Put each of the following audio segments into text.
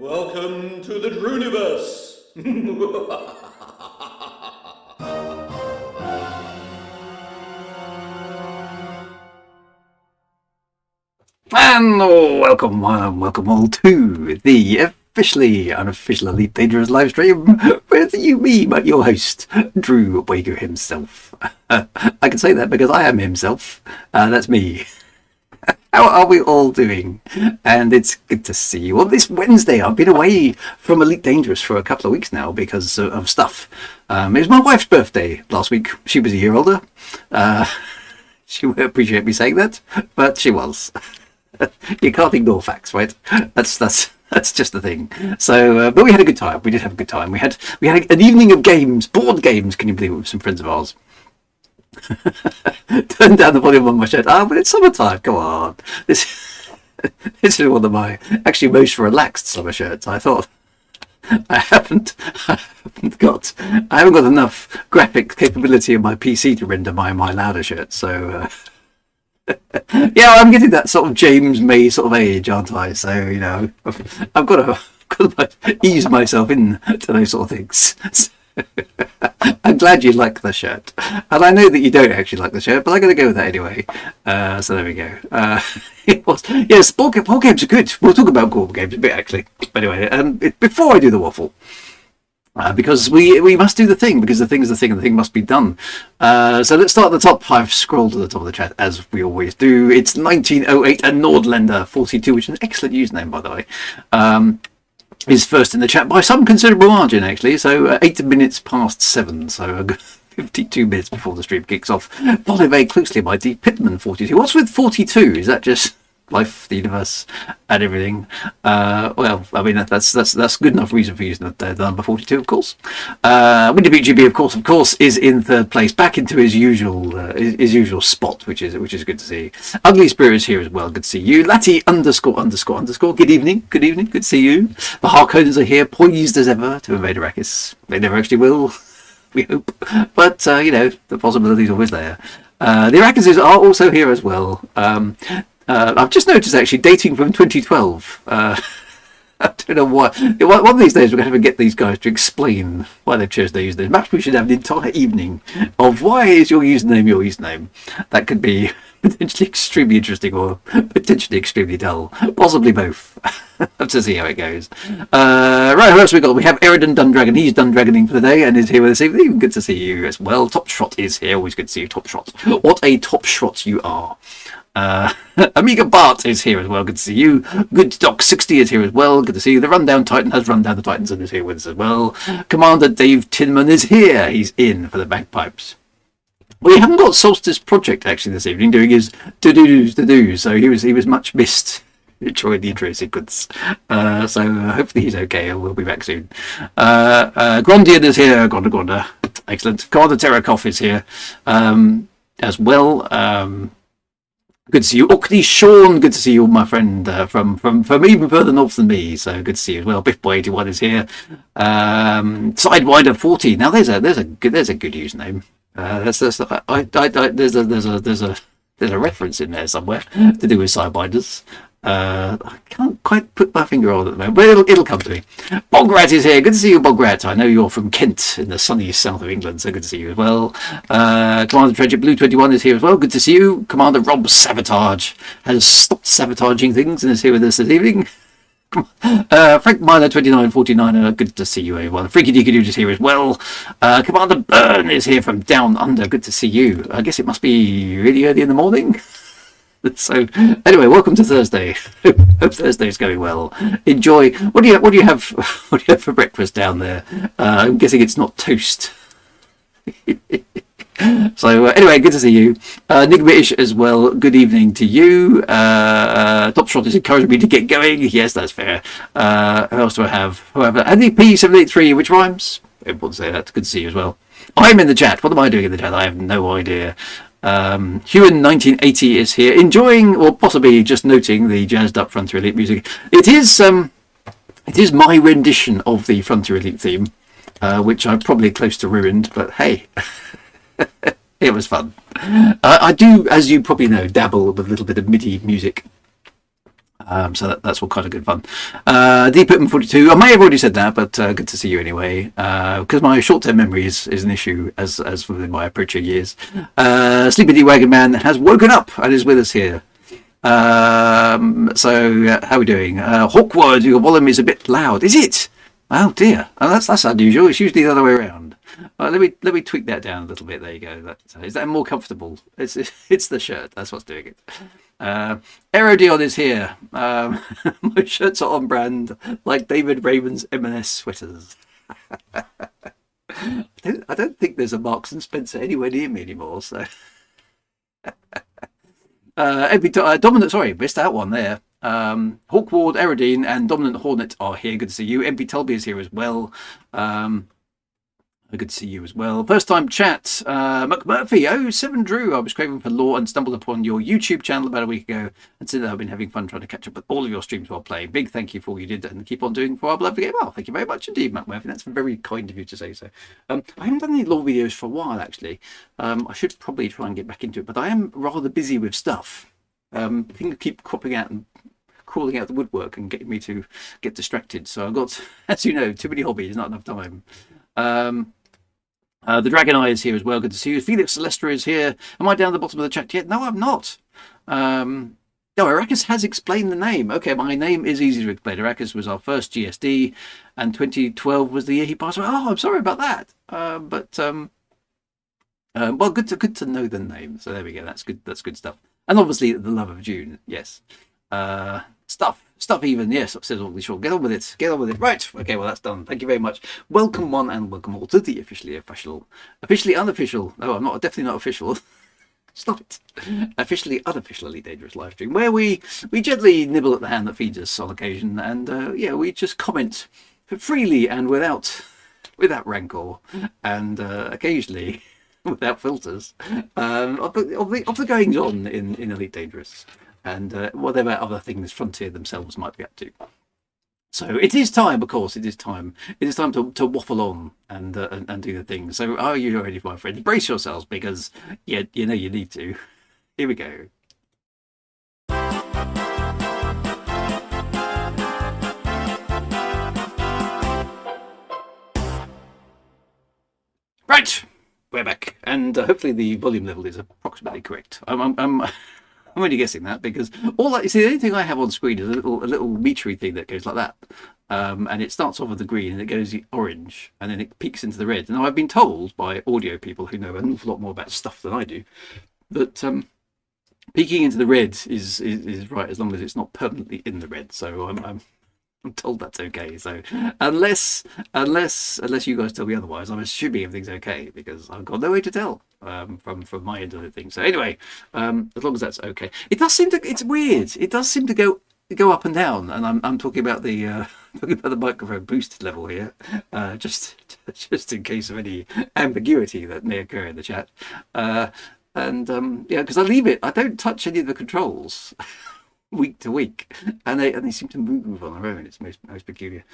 Welcome to the Drooniverse! And welcome all to the officially unofficial Elite Dangerous live stream with your host, Drew Wager himself. I can say that because I am himself. That's me. How are we all doing? And it's good to see you. Well, this Wednesday, I've been away from Elite Dangerous for a couple of weeks now because of stuff. It was my wife's birthday last week. She was a year older. She would appreciate me saying that, but she was. You can't ignore facts, right? That's just the thing. So, but we had a good time. We did have a good time. We had an evening of games, board games. Can you believe it? With some friends of ours. Turn down the volume on my shirt. But it's summertime. Come on. This is one of my actually most relaxed summer shirts. I thought I haven't got enough graphic capability in my PC to render my louder shirt. So. Yeah, I'm getting that sort of James May sort of age, aren't I? So, I've got to ease myself into those sort of things. I'm glad you like the shirt. And I know that you don't actually like the shirt, but I'm going to go with that anyway. So there we go. Yes, board games are good. We'll talk about board games a bit, actually. But anyway, before I do the waffle, because we must do the thing, because the thing is the thing, and the thing must be done. So let's start at the top. I've scrolled to the top of the chat, as we always do. It's 1908 and Nordlander42, which is an excellent username, by the way. Is first in the chat by some considerable margin, actually. So 8 minutes past 7, so 52 minutes before the stream kicks off. Followed very closely by D. Pittman42. What's with 42? Is that just life, the universe, and everything? Well, I mean that's good enough reason for using the number 42, of course. Windy Beach GB, of course, is in third place, back into his usual spot, which is good to see. Ugly Spirit is here as well. Good to see you. Latty ____. Good evening. Good to see you. The Harkonnens are here, poised as ever to invade Arrakis. They never actually will, we hope. But the possibility is always there. The Arrakises are also here as well. I've just noticed, actually, dating from 2012. I don't know why. One of these days, we're going to have to get these guys to explain why they've chosen their username. Perhaps we should have an entire evening of why is your username. That could be potentially extremely interesting or potentially extremely dull. Possibly both. Have to see how it goes. Right, who else we got? We have Eridan Dundragon. He's Dundragoning for the day and is here with us this evening. Good to see you as well. Top Shot is here. Always good to see you, Top Shot. What a top shot you are. Amiga Bart is here as well. Good to see you. Good Doc 60 is here as well. Good to see you. The Rundown Titan has run down the Titans and is here with us as well. Commander Dave Tinman is here. He's in for the bagpipes. We haven't got Solstice Project actually this evening doing his to-do, so he was much missed during the intro sequence. So hopefully he's okay and we'll be back soon. Grondian is here. Gronda. Excellent. Commander Terakov is here as well. Good to see you. Orkney Sean, good to see you, my friend, from even further north than me. So good to see you as well. Biff Boy 81 is here. Sidewinder 40. Now there's a good username. There's a reference in there somewhere to do with Sidewinders. I can't quite put my finger on it at the moment, but it'll come to me. Bograt is here. Good to see you, Bograt. I know you're from Kent in the sunny south of England, so good to see you as well. Commander Treasure Blue 21 is here as well. Good to see you. Commander Rob Sabotage has stopped sabotaging things and is here with us this evening. Frank Miner 2949, good to see you, everyone. Freaky Deaky Dude is here as well. Commander Byrne is here from Down Under. Good to see you. I guess it must be really early in the morning. So anyway, welcome to Thursday. Hope Thursday's going well. Enjoy. What do you have for breakfast down there? I'm guessing it's not toast. So anyway, good to see you. Nigma-ish as well. Good evening to you. Top Shot is encouraging me to get going. Yes, that's fair. Who else do I have? Whoever. Andy P783, which rhymes. Everyone say that. Good to see you as well. I'm in the chat. What am I doing in the chat? I have no idea. Hewan 1980 is here, enjoying or possibly just noting the jazzed up Frontier Elite music. It is my rendition of the Frontier Elite theme, which I'm probably close to ruined, but hey, it was fun. I do, as you probably know, dabble with a little bit of MIDI music. So that's all kind of good fun. Deep Pitman 42. I may have already said that, but good to see you anyway. Because my short-term memory is an issue as within my approaching years. Sleepy D Wagon Man has woken up and is with us here. So how are we doing? Hawkwood, your volume is a bit loud. Is it? Oh dear. Oh, that's unusual. It's usually the other way around. Let me tweak that down a little bit. There you go. Is that more comfortable? It's the shirt. That's what's doing it. Aerodion is here. My shirts are on brand, like David Raymond's M&S sweaters. I don't think there's a Marks and Spencer anywhere near me anymore. So, Dominant. Sorry, missed that one there. Hawkward, Aerodine, and Dominant Hornet are here. Good to see you. MP Tulby is here as well. Good to see you as well. First time chat. McMurphy 07 Drew. I was craving for lore and stumbled upon your YouTube channel about a week ago. And since I've been having fun trying to catch up with all of your streams while playing. Big thank you for all you did and keep on doing for our beloved game. Well, thank you very much indeed, McMurphy. That's very kind of you to say so. I haven't done any lore videos for a while, actually. I should probably try and get back into it, but I am rather busy with stuff. Things keep cropping out and crawling out the woodwork and getting me to get distracted. So I've got, as you know, too many hobbies, not enough time. The Dragon Eye is here as well. Good to see you. Felix Celestra is here. Am I down the bottom of the chat yet? No, I'm not. Arrakis has explained the name. Okay, my name is easy to explain. Arrakis was our first GSD, and 2012 was the year he passed away. Oh, I'm sorry about that. Well, good to know the name. So there we go. That's good. That's good stuff. And obviously, the love of June. Yes. Stuff even, yes, says all sure. Get on with it. Get on with it. Right. Okay, well, that's done. Thank you very much. Welcome one and welcome all to the officially unofficial. No, I'm not, definitely not official. Stop it. Officially unofficially dangerous live stream where we gently nibble at the hand that feeds us on occasion, and we just comment freely and without rancor, and occasionally without filters of the goings on in Elite Dangerous. And whatever other things Frontier themselves might be up to. So it is time, of course. It is time. It is time to waffle on and do the things. So are you ready, my friends? Brace yourselves because you know you need to. Here we go. Right, we're back, and hopefully the volume level is approximately correct. I'm only guessing that because the only thing I have on screen is a little metery thing that goes like that, and it starts off with the green and it goes orange and then it peaks into the red. Now I've been told by audio people who know an awful lot more about stuff than I do that peaking into the red is right as long as it's not permanently in the red. So I'm told that's okay. So unless you guys tell me otherwise, I'm assuming everything's okay because I've got no way to tell from my end of the thing. So anyway, as long as that's okay, it does seem to. It's weird. It does seem to go up and down, and I'm talking about the microphone boost level here, just in case of any ambiguity that may occur in the chat. Because I leave it. I don't touch any of the controls. Week to week, and they seem to move on their own. It's most peculiar.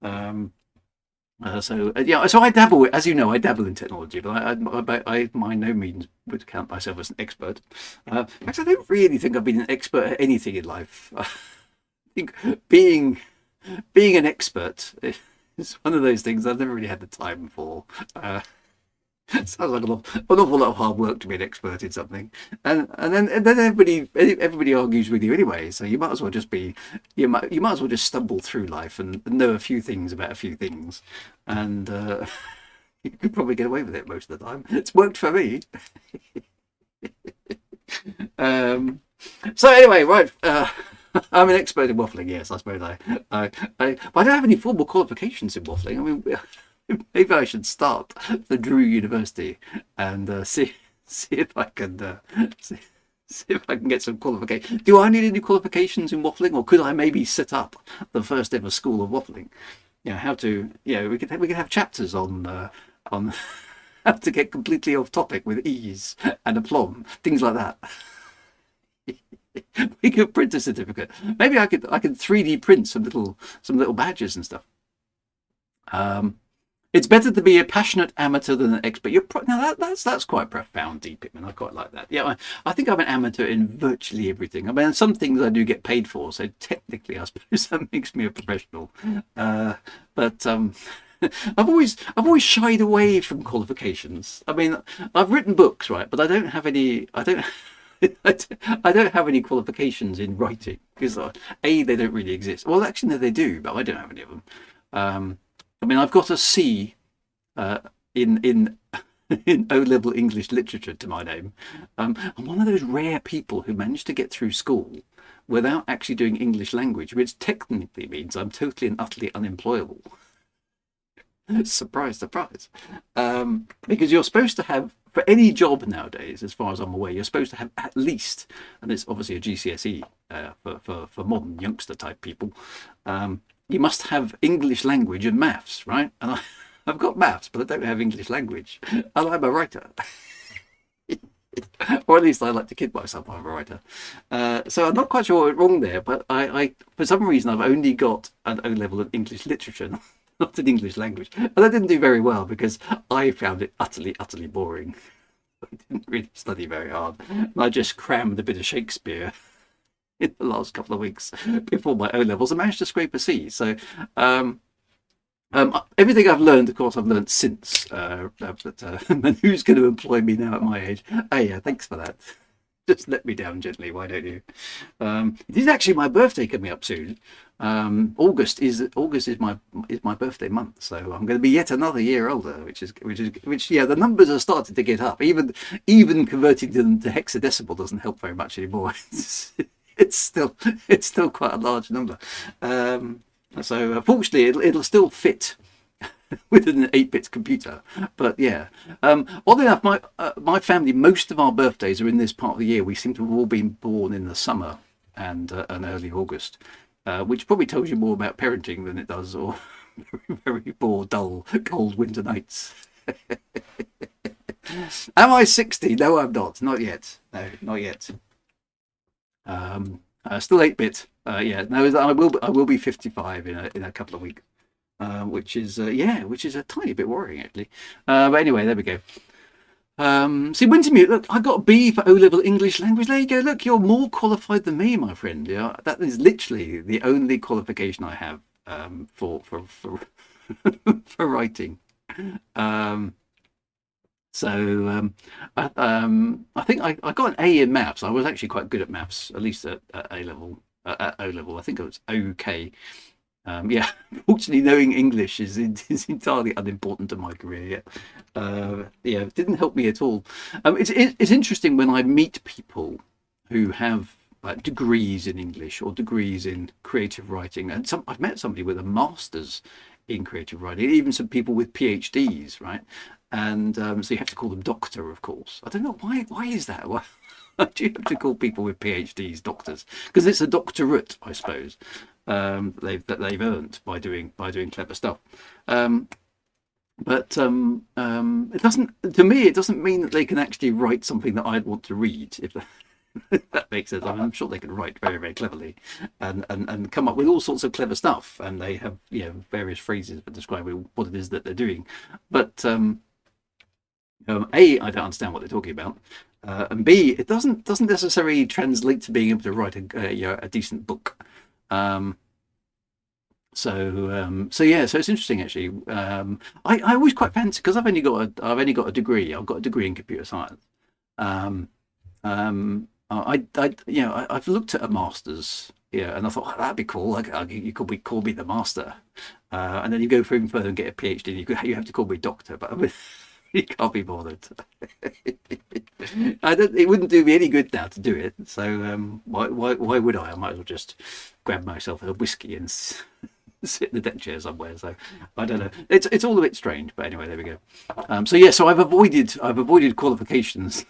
So I dabble, as you know, I dabble in technology, but I by no means would count myself as an expert. In fact, I don't really think I've been an expert at anything in life. I think being an expert is one of those things I've never really had the time for. Sounds like an awful lot of hard work to be an expert in something, and then everybody argues with you anyway. So you might as well just stumble through life and know a few things about a few things, and you could probably get away with it most of the time. It's worked for me. So anyway, right. I'm an expert in waffling. Yes, I suppose I don't have any formal qualifications in waffling. I mean. Maybe I should start the Drew University and see if I can see if I can get some qualification. Do I need any qualifications in waffling, or could I maybe set up the first ever school of waffling? How to we could have chapters on how to get completely off topic with ease and aplomb, things like that. We could print a certificate. Maybe I could 3D print some little badges and stuff. It's better to be a passionate amateur than an expert. Now that's quite profound, Deep Pitman. I quite like that. Yeah, I think I'm an amateur in virtually everything. I mean, some things I do get paid for, so technically, I suppose that makes me a professional. Uh, but I've always shied away from qualifications. I mean, I've written books, right, but I don't have any. I don't. I don't have any qualifications in writing because they don't really exist. Well, actually, no, they do, but I don't have any of them. Um, I mean, I've got a C uh, in in O-level English literature to my name. I'm one of those rare people who managed to get through school without actually doing English language, which technically means I'm totally and utterly unemployable. Surprise, surprise. Because you're supposed to have, for any job nowadays, as far as I'm aware, you're supposed to have at least, and it's obviously a GCSE for modern youngster type people, you must have English language and maths, right? And I've got maths, but I don't have English language. And I'm a writer. Or at least I like to kid myself I'm a writer. So I'm not quite sure what went wrong there, but I for some reason, I've only got an O level in English literature, not in English language. And I didn't do very well because I found it utterly, utterly boring. I didn't really study very hard. And I just crammed a bit of Shakespeare in the last couple of weeks before my O levels and managed to scrape a C. So everything I've learned, of course, I've learned since. And who's going to employ me now at my age? Hey, thanks for that. Just let me down gently, why don't you? It is actually my birthday coming up soon. August is my birthday month, so I'm going to be yet another year older, which yeah, the numbers are starting to get up. Even converting them to hexadecimal doesn't help very much anymore. It's still quite a large number. So fortunately, it'll still fit with an 8-bit computer. But yeah, oddly enough, my family, most of our birthdays are in this part of the year. We seem to have all been born in the summer and early August, which probably tells you more about parenting than it does, or very, very poor, dull, cold winter nights. Am I 60? No, I'm not. Not yet. No, not yet. Still 8-bit. Yeah, no, I will be 55 in a couple of weeks. Which is a tiny bit worrying actually. But anyway, there we go. See, Wintermute, look, I got a B for O-level English language. There you go. Look, you're more qualified than me, my friend. Yeah, that is literally the only qualification I have for for writing. I think I got an A in maths. I was actually quite good at maths, at least at A level, at O level. I think it was okay. Yeah, fortunately, knowing English is entirely unimportant to my career. Yeah, it didn't help me at all. It's interesting when I meet people who have like degrees in English or degrees in creative writing, and I've met somebody with a master's in creative writing, even some people with PhDs, right? And so you have to call them doctor, of course. I don't know why. Why is that? Why do you have to call people with PhDs doctors? Because it's a doctorate, I suppose. They've earned by doing clever stuff. But it doesn't. To me, it doesn't mean that they can actually write something that I'd want to read. If that makes sense. I'm sure they can write very, very cleverly, and come up with all sorts of clever stuff. And they have various phrases for describing what it is that they're doing. But A, I don't understand what they're talking about. And B, it doesn't necessarily translate to being able to write a decent book. So yeah, so it's interesting actually. I always quite fancy because I've only got a degree. I've got a degree in computer science. Um, I've looked at a master's, and I thought that'd be cool. You could call me the master, and then you go even further and get a PhD. You have to call me doctor, but I mean, you can't be bothered. It wouldn't do me any good now to do it. So why would I? I might as well just grab myself a whiskey and sit in the deck chair somewhere. So I don't know. It's all a bit strange, but anyway, there we go. So yeah, so I've avoided qualifications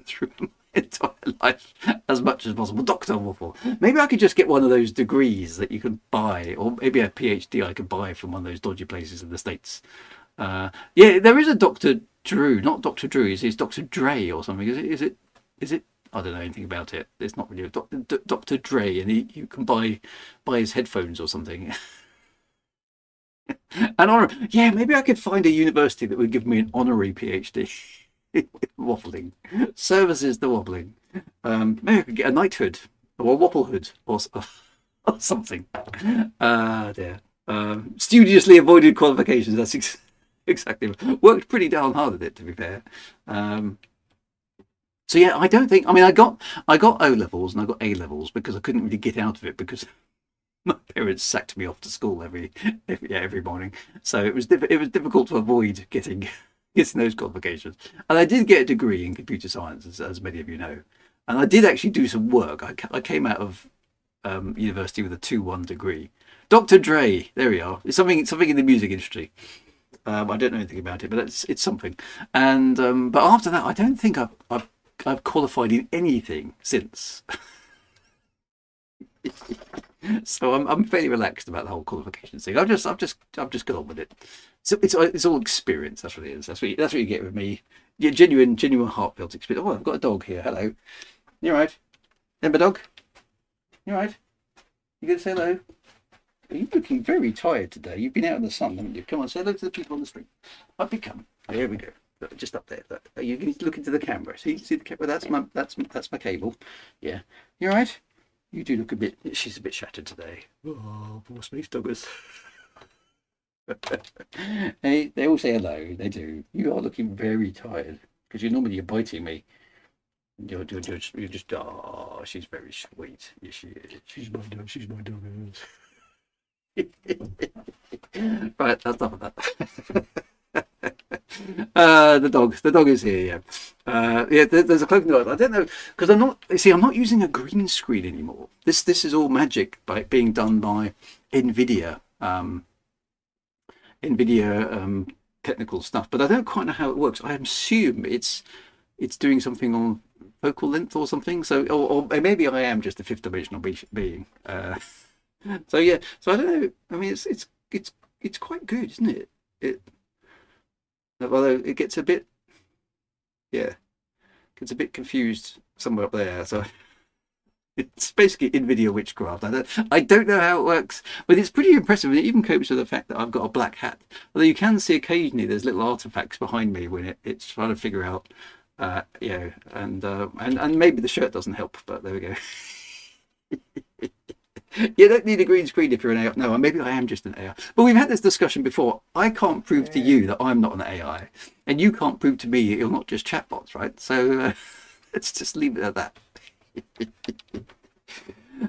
through my entire life as much as possible. Doctor Waffle. Maybe I could just get one of those degrees that you can buy, or maybe a PhD I could buy from one of those dodgy places in the States. Yeah, there is a Dr. Drew, not Dr. Drew. It's Dr. Dre or something. Is it? I don't know anything about it. It's not really Dr. Dre, and you can buy his headphones or something. Yeah, maybe I could find a university that would give me an honorary PhD. Waffling. Services the wobbling. Maybe I could get a knighthood or a wapplehood or something. Dear. Studiously avoided qualifications. That's exactly. Worked pretty down hard at it, to be fair. Um, so yeah, I don't think. I mean, I got O levels and I got A levels because I couldn't really get out of it because my parents sacked me off to school every morning. So it was difficult to avoid getting those qualifications. And I did get a degree in computer science, as many of you know. And I did actually do some work. I came out of university with a 2-1 degree. Dr. Dre, there we are. It's something in the music industry. I don't know anything about it, but it's something. And but after that, I don't think I've qualified in anything since. So I'm fairly relaxed about the whole qualification thing. I've just got on with it. So it's all experience. That's what it is. That's what you get with me. Yeah, genuine heartfelt experience. Oh, I've got a dog here. Hello. You all right? Remember dog? You all right? You gonna say hello? You're looking very tired today. You've been out in the sun, haven't you? Come on, say hello to the people on the street. Up you come. Oh, here we go. Look, just up there. Look. You need to look into the camera. See the camera? That's my cable. Yeah. You all right? You do look a bit. She's a bit shattered today. Oh, poor space doggers. They all say hello. They do. You are looking very tired because you're biting me. You're just. Oh, she's very sweet. Yes, she is. She's my dog. She's my dog. Right, that's enough of that. The dog is here. Yeah, there's a cloaking device. I don't know because I'm not using a green screen anymore. This is all magic by being done by NVIDIA. Technical stuff, but I don't quite know how it works. I assume it's doing something on focal length or something. So, or maybe I am just a fifth dimensional being. So yeah, so I don't know. I mean, it's quite good, isn't it? Although it gets a bit, yeah, gets a bit confused somewhere up there. So it's basically NVIDIA witchcraft. I don't know how it works, but it's pretty impressive. And it even copes with the fact that I've got a black hat. Although you can see occasionally there's little artifacts behind me when it's trying to figure out, and maybe the shirt doesn't help, but there we go. You don't need a green screen if you're an AI. No, maybe I am just an AI. But we've had this discussion before. I can't prove to you that I'm not an AI, and you can't prove to me that you're not just chatbots, right? So let's just leave it at that.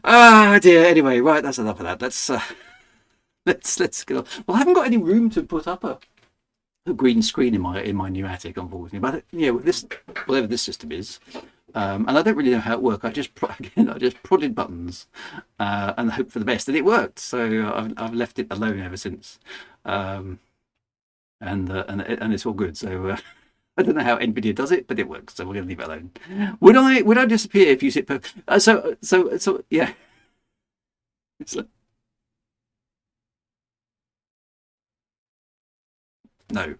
Ah, dear. Anyway, right. That's enough of that. Let's get on. Well, I haven't got any room to put up a green screen in my new attic, unfortunately. But yeah, with this, whatever this system is. And I don't really know how it works. I just prodded buttons and hoped for the best, and it worked. So I've left it alone ever since, and it's all good. So I don't know how NVIDIA does it, but it works. So we're going to leave it alone. Would I disappear if you sit? So yeah. It's like, no.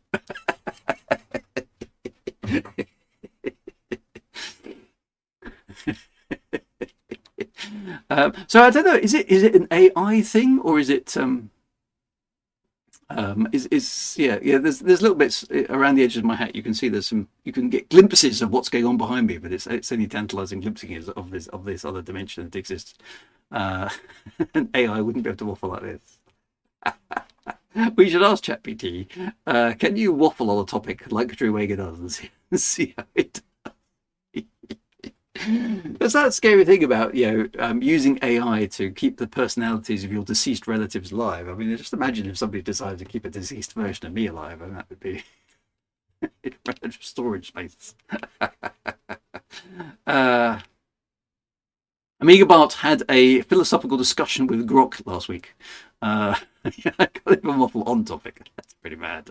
So I don't know. Is it an AI thing or is it is yeah? There's little bits around the edges of my hat. You can see you can get glimpses of what's going on behind me, but it's only tantalising glimpses of this other dimension that exists. An AI wouldn't be able to waffle like this. We should ask ChatGPT, can you waffle on a topic like Drew Wager does and see how it does? That's that scary thing about using AI to keep the personalities of your deceased relatives alive. I mean, just imagine if somebody decided to keep a deceased version of me alive, and that would be storage space. Amiga Bart had a philosophical discussion with Grok last week. I can't even waffle on topic. That's pretty mad.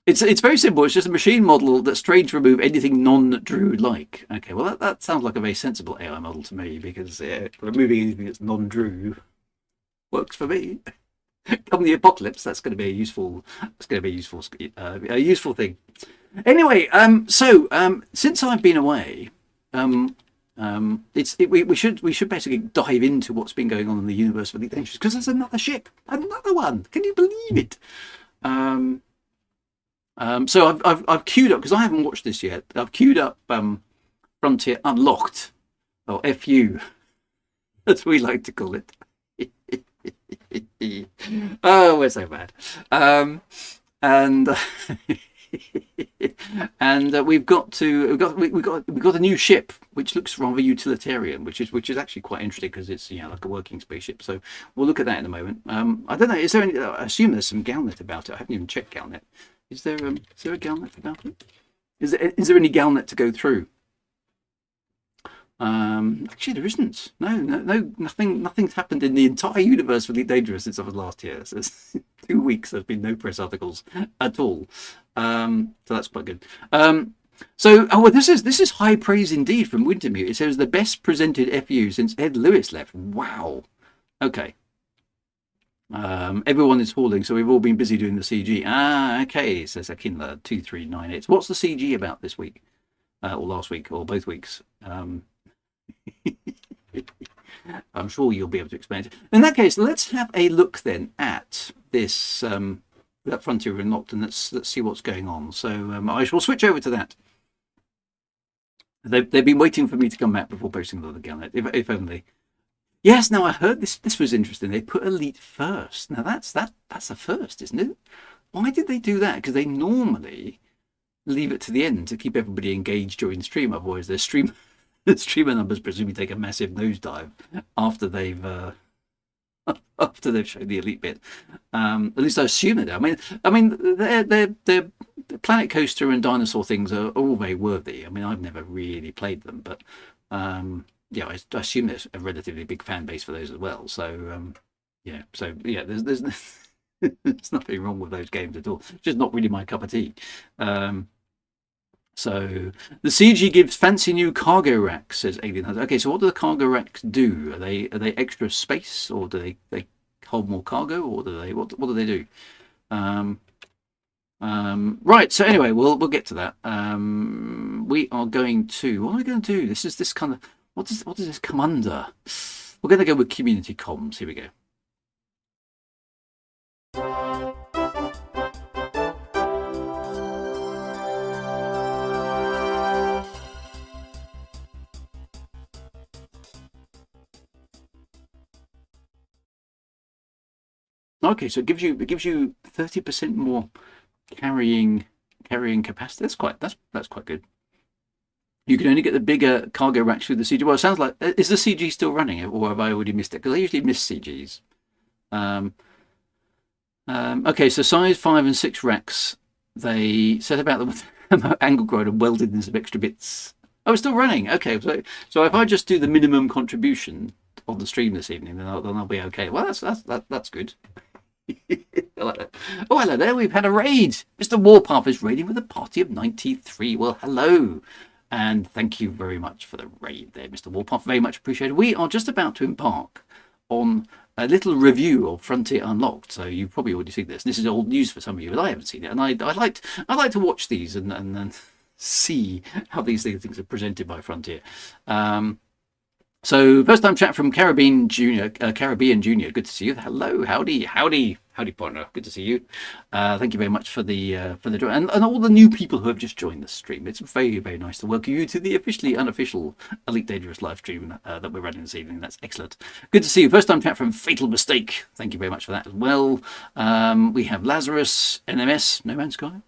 It's very simple. It's just a machine model that's trained to remove anything non-Drew-like. Okay, well that sounds like a very sensible AI model to me because removing anything that's non-Drew works for me. Come the apocalypse, that's going to be a useful thing. Anyway, so since I've been away, We should basically dive into what's been going on in the universe of Elite Dangerous, because there's another ship, another one. Can you believe it? So I've queued up, because I haven't watched this yet. I've queued up Frontier Unlocked, or FU, as we like to call it. Oh, we're so bad. And and we've got a new ship which looks rather utilitarian, which is actually quite interesting, because it's like a working spaceship. So we'll look at that in a moment. I don't know. Is there any? I assume there's some Galnet about it. I haven't even checked Galnet. Is there a Galnet about it? Is there any Galnet to go through? Actually, there isn't. No, nothing's happened in the entire universe of Elite Dangerous since I was last here. So it's 2 weeks. There's been no press articles at all. So that's quite good. This is high praise indeed from Wintermute. It says the best presented FU since Ed Lewis left. Wow. Okay. Everyone is hauling, so we've all been busy doing the CG. Okay, says Akinla 2398. What's the CG about this week, or last week, or both weeks? I'm sure you'll be able to explain it. In that case, let's have a look then at this that Frontier Unlocked, and let's see what's going on. So I shall switch over to that. They've been waiting for me to come back before posting the other Galnet, if only. Yes, now I heard this was interesting. They put Elite first. Now that's a first, isn't it? Why did they do that? Because they normally leave it to the end to keep everybody engaged during the stream. Otherwise, the streamer numbers presumably take a massive nosedive after they've shown the Elite bit. At least I assume it. I mean, their Planet Coaster and dinosaur things are all very worthy. I mean, I've never really played them, but I assume there's a relatively big fan base for those as well. So there's there's nothing wrong with those games at all. It's just not really my cup of tea. So the CG gives fancy new cargo racks, says Alien Hunter. Okay, so what do the cargo racks do? Are they extra space, or do they hold more cargo, or what do they do? Right. So anyway, we'll get to that. We are going to. What are we going to do? This kind of. What does this come under? We're going to go with community comms. Here we go. Okay, so it gives you 30% more carrying capacity. That's quite good. You can only get the bigger cargo racks through the CG. Well, it sounds like, is the CG still running, or have I already missed it? Because I usually miss CGs. Okay, so size 5 and 6 racks. They set about them with angle grind and welded in some extra bits. Oh, it's still running. Okay, so if I just do the minimum contribution on the stream this evening, then I'll be okay. Well, that's good. I like that. Oh, hello there. We've had a raid. Mr. Warpath is raiding with a party of 93. Well, hello. And thank you very much for the raid there, Mr. Warpath. Very much appreciated. We are just about to embark on a little review of Frontier Unlocked. So you've probably already seen this. This is old news for some of you, but I haven't seen it. And I like to watch these and see how these things are presented by Frontier. So first time chat from Caribbean Junior. Good to see you. Hello, howdy, partner. Good to see you. Thank you very much for the join, and all the new people who have just joined the stream. It's very, very nice to welcome you to the officially unofficial Elite Dangerous live stream that we're running this evening. That's excellent. Good to see you. First time chat from Fatal Mistake. Thank you very much for that as well. We have Lazarus, NMS, No Man's Sky.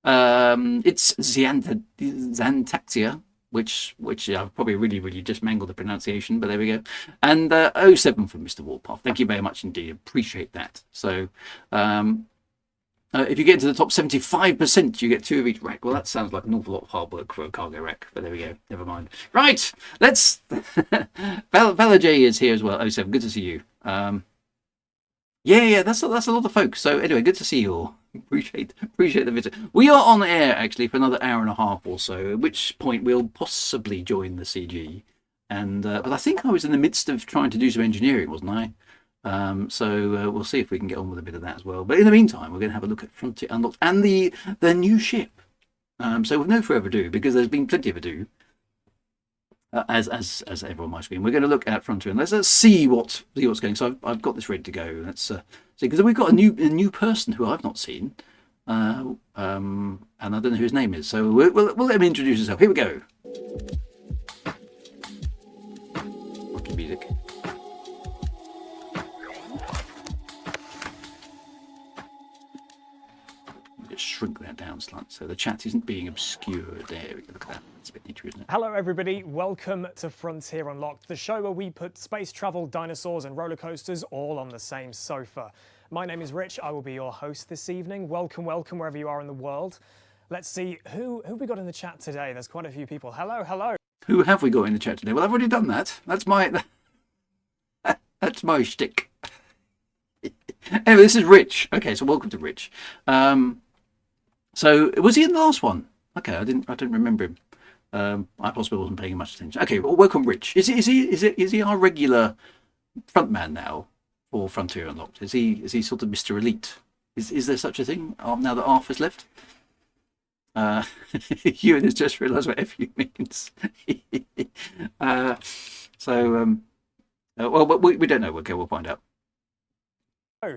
It's Xantaxia. Which I've probably really just mangled the pronunciation, but there we go. And 07 from Mr. Warpath. Thank you very much indeed. Appreciate that. So if you get into the top 75%, you get 2 of each rack. Well, that sounds like an awful lot of hard work for a cargo rack, but there we go. Never mind. Right, let's. Valor J is here as well. 07, good to see you. Yeah, that's a lot of folks. So anyway, good to see you all. Appreciate the visit. We are on air actually for another hour and a half or so, at which point we'll possibly join the CG. And but I think I was in the midst of trying to do some engineering, wasn't I? So we'll see if we can get on with a bit of that as well. But in the meantime, we're going to have a look at Frontier Unlocked and the new ship. So with no further ado, because there's been plenty of ado, as everyone on my screen. We're going to look at Frontier and let's see what's going. So I've got this ready to go. Let's see, because we've got a new person who I've not seen, and I don't know who his name is. So we'll let him introduce himself. Here we go. Rocky music. Just shrink that down slightly so the chat isn't being obscured. There we go. Look at that. It's a bit neater, isn't it? Hello everybody, welcome to Frontier Unlocked, the show where we put space travel, dinosaurs and roller coasters all on the same sofa. My name is Rich, I will be your host this evening. Welcome wherever you are in the world. Let's see, who we got in the chat today? There's quite a few people. Hello. Who have we got in the chat today? Well, I've already done that. That's my shtick. Anyway, this is Rich. Okay, so welcome to Rich. So was he in the last one? Okay, I didn't remember him. I possibly wasn't paying much attention. Okay, well, welcome, Rich. Is he our regular frontman now for Frontier Unlocked? Is he sort of Mr. Elite? Is there such a thing now that Arf has left? Ewan has just realised what FU means. Well, we don't know. Okay, we'll find out. Oh,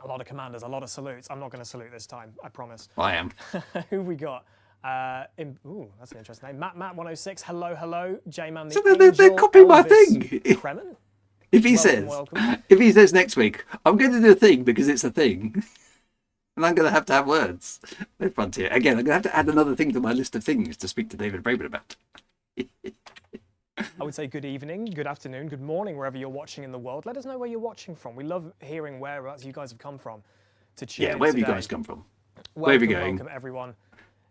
a lot of commanders, a lot of salutes. I'm not going to salute this time, I promise. I am. Who we got? Ooh, that's an interesting name. Matt106, hello. J-Man the So Angel, they're copying my Elvis thing. Kremen? If he Welcome. says next week, I'm going to do a thing because it's a thing. And I'm going to have words. No Frontier. Again, I'm going to have to add another thing to my list of things to speak to David Braben about. I would say good evening, good afternoon, good morning, wherever you're watching in the world. Let us know where you're watching from. We love hearing where you guys have come from to tune in wherever today. you guys come from. Where are you going? Welcome, everyone.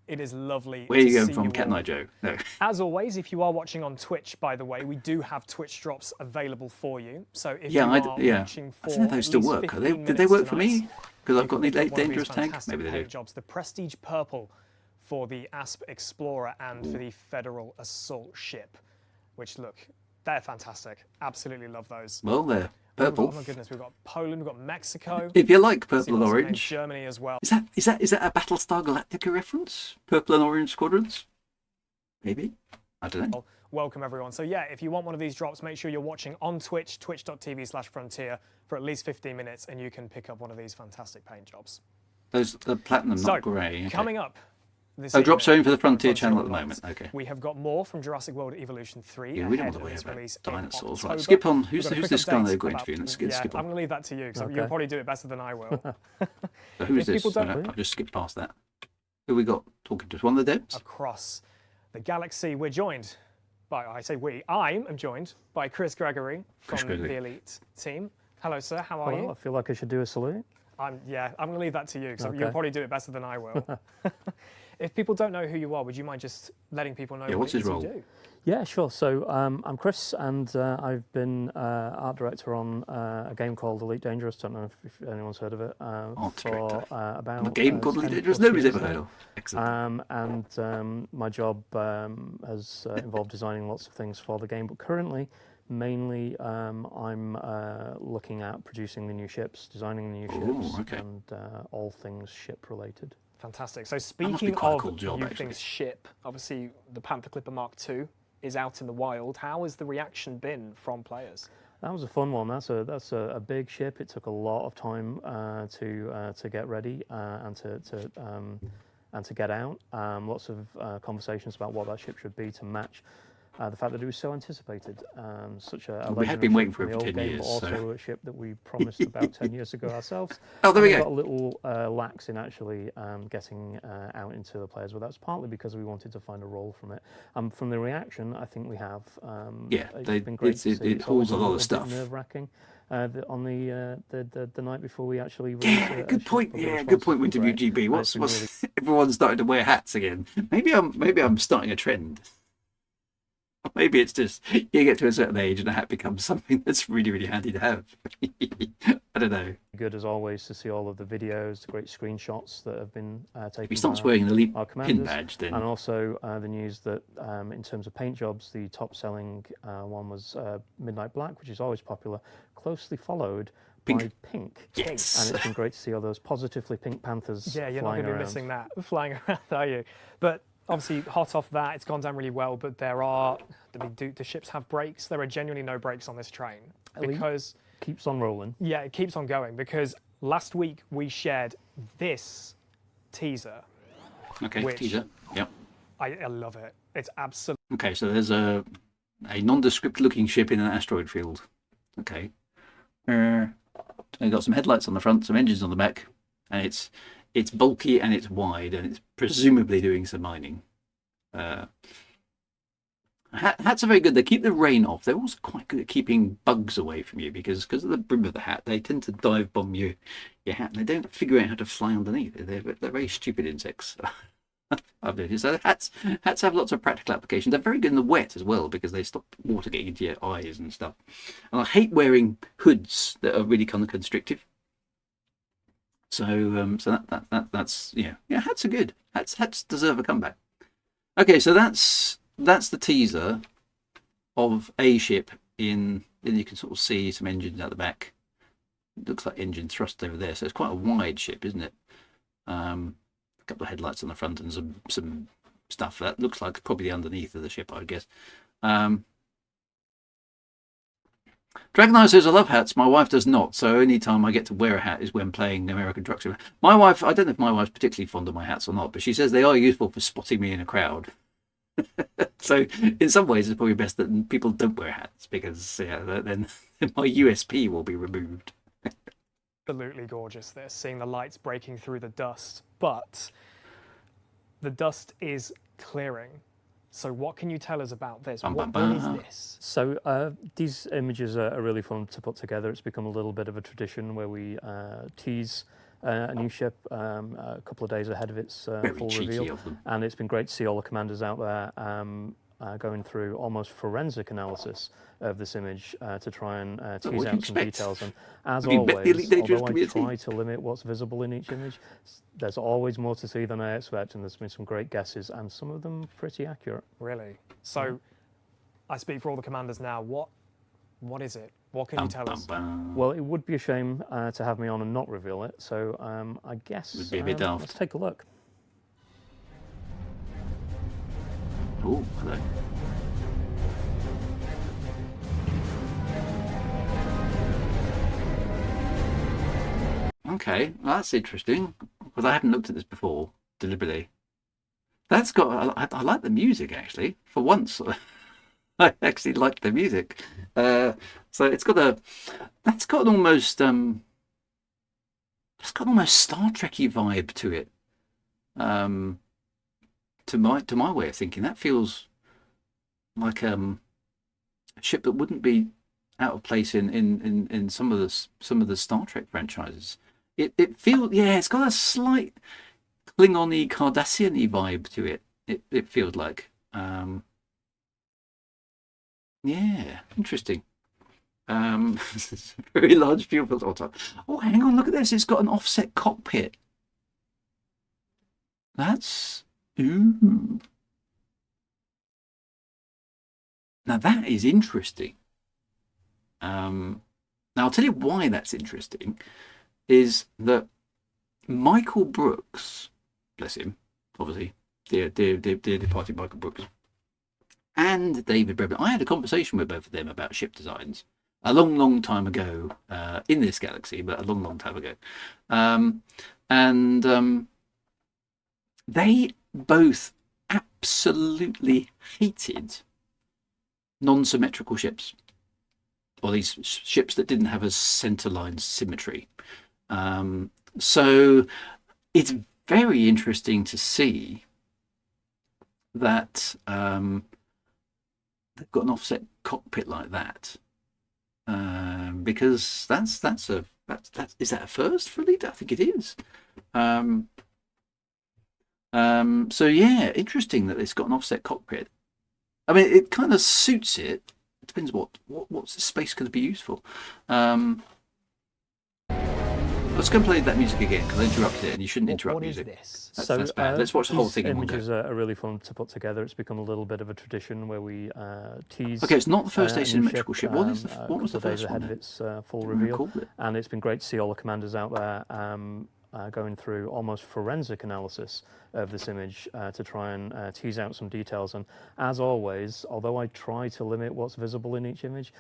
It is lovely Where are you to going see from, you Cat all. Night Joe? No. As always, if you are watching on Twitch, by the way, we do have Twitch drops available for you. So if you are watching for I don't know if those still work. Did they work for me? Because I've got the late dangerous tag. Maybe they do. Jobs. The Prestige Purple for the Asp Explorer and for the Federal Assault Ship, which look, they're fantastic. Absolutely love those. Well, they're purple. Oh my goodness, we've got Poland, we've got Mexico. If you like purple and orange, Germany as well. Is that a Battlestar Galactica reference? Purple and orange squadrons? Maybe. I don't know. Welcome everyone. So yeah, if you want one of these drops, make sure you're watching on Twitch, twitch.tv/Frontier for at least 15 minutes, and you can pick up one of these fantastic paint jobs. Those the platinum, not grey. Okay. Coming up. Drop zone for the Frontier channel at the moment. Okay. We have got more from Jurassic World Evolution 3. Yeah, we don't want to worry about dinosaurs. Right, skip on. Who's this guy they've got interviewing? Let's skip on. I'm going to leave that to you because you'll probably do it better than I will. So who's this? I'll just skip past that. Who we got talking to us? One of the devs? Across the galaxy, we're joined by, I am joined by Chris Gregory from the Elite team. Hello, sir. How are you? I feel like I should do a salute. I'm going to leave that to you because you'll probably do it better than I will. If people don't know who you are, would you mind just letting people know what's his role? You do? Yeah, sure. So I'm Chris, and I've been art director on a game called Elite Dangerous. Don't know if anyone's heard of it. For about a game called Elite Dangerous. Nobody's ever heard of. Excellent. And my job has involved designing lots of things for the game, but currently, mainly, I'm looking at producing the new ships, designing the new ships, and all things ship related. Fantastic. So speaking of new things ship, obviously the Panther Clipper Mark II is out in the wild. How has the reaction been from players? That was a fun one. That's a big ship. It took a lot of time to get ready and to get out. Lots of conversations about what that ship should be to match the fact that it was so anticipated. Such a we had been waiting for it for 10 game, years. but also a ship that we promised about 10 years ago ourselves. Oh, there we go. Got a little lax in actually getting out into the players, but that's partly because we wanted to find a role from it. From the reaction, I think we have. It's been great to see. It holds a lot of stuff. Nerve-wracking. On the night before we actually released good point. Yeah, good point. With WGB, what's everyone's starting to wear hats again? Maybe I'm starting a trend. Maybe it's just you get to a certain age and a hat becomes something that's really, really handy to have. I don't know. Good as always to see all of the videos, the great screenshots that have been taken. If he stops wearing an elite pin badge, then. And also the news that in terms of paint jobs, the top selling one was Midnight Black, which is always popular, closely followed by pink. Yes. And it's been great to see all those positively pink Panthers. Yeah, you're flying not going to be missing that flying around, are you? But obviously, hot off that, it's gone down really well, but the ships have brakes? There are genuinely no brakes on this train because keeps on rolling. Yeah, it keeps on going because last week we shared this teaser. Okay, teaser. Yep. I love it. It's absolutely. Okay, so there's a nondescript looking ship in an asteroid field. Okay. It's got some headlights on the front, some engines on the back, and it's bulky and it's wide, and it's presumably doing some mining. Hats are very good. They keep the rain off. They're also quite good at keeping bugs away from you because of the brim of the hat, they tend to dive bomb your hat, and they don't figure out how to fly underneath. They're very stupid insects. I've noticed. So hats have lots of practical applications. They're very good in the wet as well because they stop water getting into your eyes and stuff. And I hate wearing hoods that are really kind of constrictive. So that's hats are good. Hats deserve a comeback. Okay, so that's the teaser of a ship in. Then you can sort of see some engines out the back. It looks like engine thrust over there. So it's quite a wide ship, isn't it? A couple of headlights on the front and some stuff that looks like probably underneath of the ship, I guess. Dragonite says, I love hats. My wife does not. So only time I get to wear a hat is when playing American Truck Simulator. My wife, I don't know if my wife's particularly fond of my hats or not, but she says they are useful for spotting me in a crowd. So in some ways, it's probably best that people don't wear hats because then my USP will be removed. Absolutely gorgeous, this, seeing the lights breaking through the dust, but the dust is clearing. So what can you tell us about this? What is this? So these images are really fun to put together. It's become a little bit of a tradition where we tease a new ship a couple of days ahead of its full reveal. And it's been great to see all the commanders out there going through almost forensic analysis of this image to try and tease out some details. And as always, although I try to limit what's visible in each image, there's always more to see than I expect, and there's been some great guesses, and some of them pretty accurate. Really? So, I speak for all the commanders now. What is it? What can you tell us? Well, it would be a shame to have me on and not reveal it, so I guess would be a bit daft. Let's take a look. Oh, hello. Okay, well, that's interesting because I haven't looked at this before deliberately. That's got. I like the music actually. For once, I actually like the music. So it's got a. That's got an almost. It's got an almost Star Trekky vibe to it. To my way of thinking, that feels like a ship that wouldn't be out of place in some of the Star Trek franchises. It feels, yeah, it's got a slight Klingon-y, Cardassian-y vibe to it. It feels like, yeah, interesting. Very large fuel filter. Oh, hang on, look at this. It's got an offset cockpit. That's ooh. Now that is interesting. Now I'll tell you why that's interesting. Is that Michael Brooks, bless him, obviously, dear departed Michael Brooks, and David Brebman. I had a conversation with both of them about ship designs a long time ago in this galaxy, but a long time ago, and they both absolutely hated non-symmetrical ships, or these ships that didn't have a centerline symmetry. So it's very interesting to see that they've got an offset cockpit like that, because that's is that a first for a leader? I think it is. So yeah, interesting that it's got an offset cockpit. I mean, it kind of suits it. It depends what's the space going to be used for. Let's go and play that music again because I interrupted it, and you shouldn't interrupt music. What is this? That's bad. Let's watch the whole thing in one go. Images are really fun to put together. It's become a little bit of a tradition where we tease. Okay, it's not the first asymmetrical ship. What was the first one? Ahead of its full reveal, and it's been great to see all the commanders out there going through almost forensic analysis of this image to try and tease out some details. And as always, although I try to limit what's visible in each image,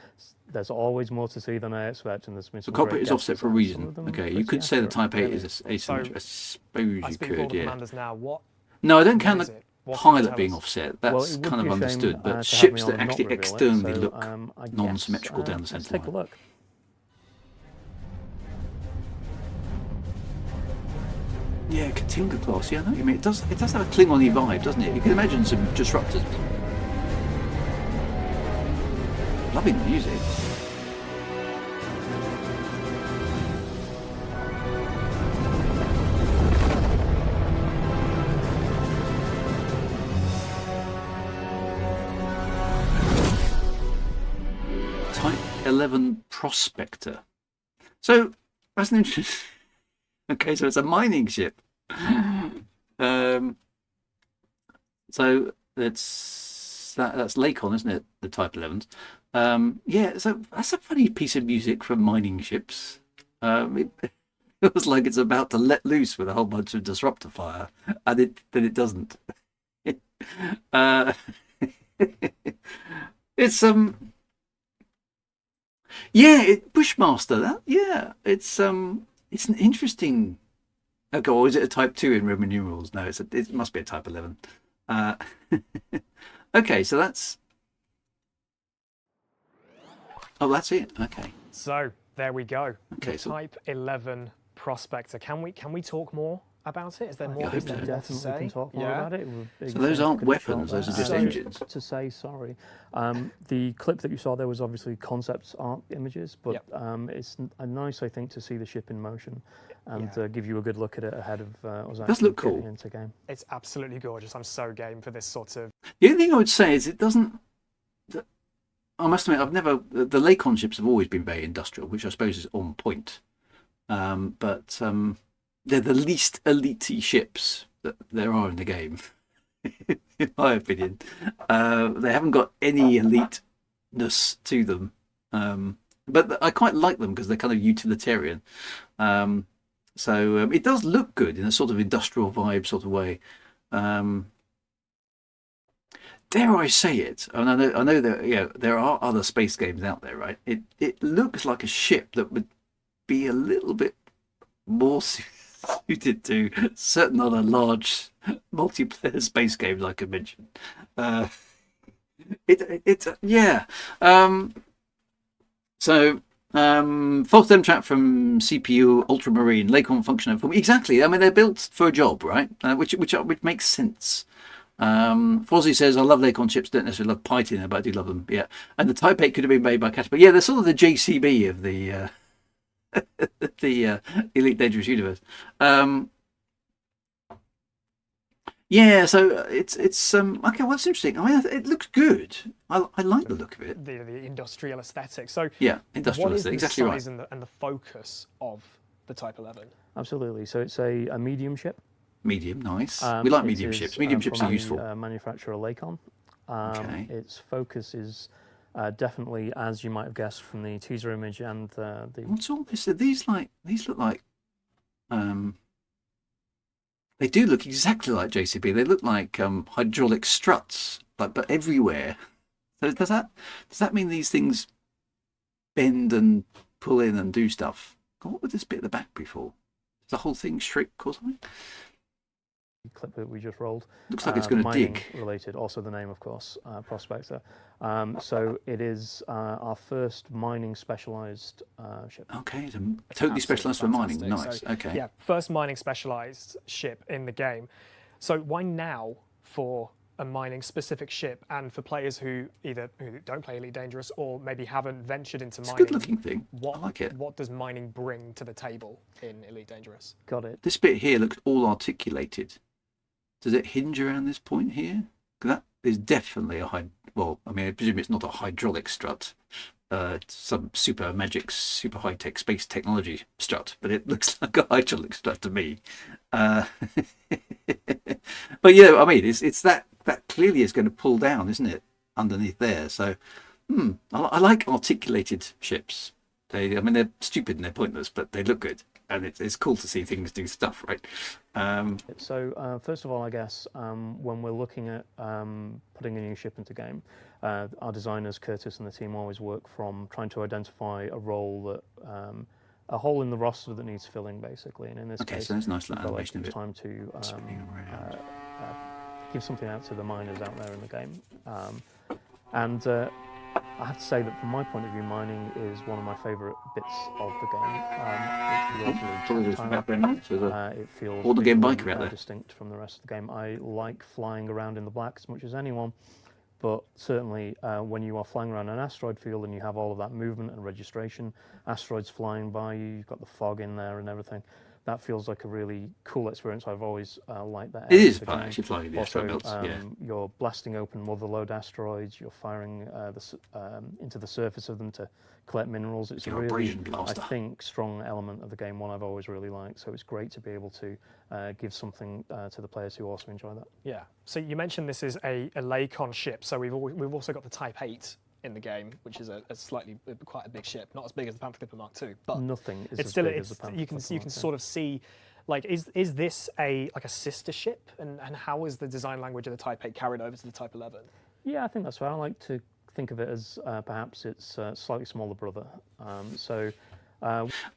there's always more to see than I expect. And there's been some The cockpit great is offset guesses for a and some reason. of them Okay, you pretty could say the accurate, Type 8 really. is asymmetric. I suppose I you speak for all could, the yeah. commanders now. What? No, I don't What count is the it? What can you pilot tell being us? offset. Well, That's it would kind of be a shame, understood. But to have ships me on that and not actually reveal it, externally so, look I guess, non-symmetrical down the let's centre take a line. look. Yeah, Katinga class. Yeah, I know what you mean. It does have a Klingon-y vibe, doesn't it? You can imagine some disruptors. Loving the music. Type 11 Prospector. So that's an interesting. Okay, so it's a mining ship. So that's Lakon, isn't it? The Type 11s. Yeah, so that's a funny piece of music from mining ships. It feels like it's about to let loose with a whole bunch of disruptor fire, and then it doesn't. uh, it's yeah, Bushmaster. It's an interesting. Okay, or is it a Type 2 in Roman numerals? No, it must be a Type 11. Okay, so that's. Oh, that's it. Okay. So there we go. Okay, The so- Type 11 Prospector. Can we talk more about it? Is there more? hope Is there so. more to Definitely say? can talk more about it. So those aren't weapons, those are just engines. To say sorry, the clip that you saw there was obviously concept art images, but Yep. it's nice, I think, to see the ship in motion and Yeah. give you a good look at it ahead of us does actually look cool. getting into game. It's absolutely gorgeous. I'm so game for this sort of. The only thing I would say is it doesn't. I must admit, the Lakon ships have always been very industrial, which I suppose is on point. But they're the least elite ships that there are in the game, in my opinion. They haven't got any eliteness to them. But I quite like them because they're kind of utilitarian. So it does look good in a sort of industrial vibe sort of way. Dare I say it? And I know that there are other space games out there, right? It looks like a ship that would be a little bit more suited to certain other large multiplayer space games I could mention. Yeah. So false dem trap from CPU Ultramarine Lakon function. Exactly. I mean, they're built for a job, right? Which makes sense. Fozzie says, I love Lakon ships, don't necessarily love Python, but I do love them. Yeah. And the Type 8 could have been made by Caterpillar. Yeah, they're sort of the JCB of the the Elite Dangerous Universe. Yeah, so it's okay. What's interesting? I mean, it looks good. I like the look of it. The industrial aesthetic. So Yeah, industrial what is aesthetic. the Exactly right. size and the focus of the Type 11? Absolutely. So it's a medium ship. Medium, nice. We like It medium is, ships. Medium ships from are the, useful. Manufacturer Lakon. Okay. Its focus is definitely, as you might have guessed from the teaser image and the. What's all this? These look like they do look exactly like JCB. They look like hydraulic struts, but everywhere. So does that mean these things bend and pull in and do stuff? God, what would this bit at the back be for? Does the whole thing shrink or something? Clip that we just rolled. Looks like it's going to mining dig. related, also the name, of course, Prospector. So it is our first mining specialized ship. Okay, it's totally specialised for mining. Fantastic. Nice. So, Okay. Yeah, first mining specialized ship in the game. So why now for a mining specific ship, and for players who don't play Elite Dangerous or maybe haven't ventured into It's a mining? good looking thing. What, I like it. What does mining bring to the table in Elite Dangerous? Got it. This bit here looks all articulated. Does it hinge around this point here? 'Cause that is definitely well, I mean, I presume it's not a hydraulic strut. It's some super magic, super high-tech space technology strut, but it looks like a hydraulic strut to me. But yeah, I mean, it's that clearly is going to pull down, isn't it, underneath there? So, I like articulated ships. I mean, they're stupid and they're pointless, but they look good. and it's cool to see things do stuff, right? So first of all, I guess when we're looking at putting a new ship into game, our designers, Curtis and the team, always work from trying to identify a role that a hole in the roster that needs filling, basically. And in this case, so there's a nice we little felt like animation it was of it time to spinning around. give something out to the miners out there in the game. And I have to say that from my point of view, mining is one of my favourite bits of the game. It feels really tactile. It feels All the game visually, biker out there. distinct from the rest of the game. I like flying around in the black as much as anyone, but certainly when you are flying around an asteroid field and you have all of that movement and registration, asteroids flying by you, you've got the fog in there and everything, that feels like a really cool experience. I've always liked that. It is fun, actually, flying the asteroid belts. You're blasting open motherlode asteroids, you're firing into the surface of them to collect minerals. It's a really, I think, strong element of the game, one I've always really liked. So it's great to be able to give something to the players who also enjoy that. Yeah. So you mentioned this is a Lakon ship. So we've also got the Type 8 in the game, which is quite a big ship, not as big as the Panther Clipper Mark II, but nothing is it's as still big as the Panther you can Clipper sort of see, like, is this a sister ship, and how is the design language of the Type 8 carried over to the Type 11? Yeah, I think that's right. I like to think of it as perhaps its slightly smaller brother. I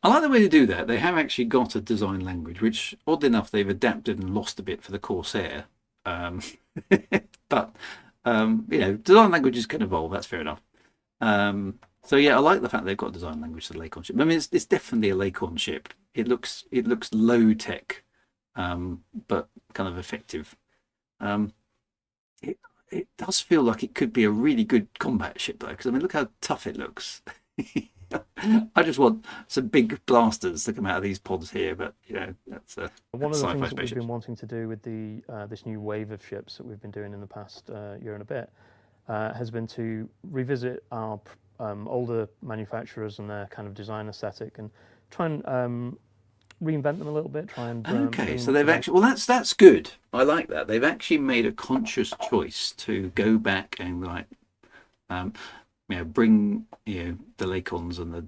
like the way they do that. They have actually got a design language, which, oddly enough, they've adapted and lost a bit for the Corsair. But design languages can evolve. That's fair enough. So yeah, I like the fact they've got a design language for the Lakon ship. I mean, it's definitely a Lakon ship. It looks low tech, but kind of effective. It does feel like it could be a really good combat ship, though, because I mean, look how tough it looks. I just want some big blasters to come out of these pods here, but that's one of the things that we've been wanting to do with the this new wave of ships that we've been doing in the past year and a bit has been to revisit our older manufacturers and their kind of design aesthetic and try and reinvent them a little bit. Try and so they've actually that's good. I like that. They've actually made a conscious choice to go back and bring the Lakons and the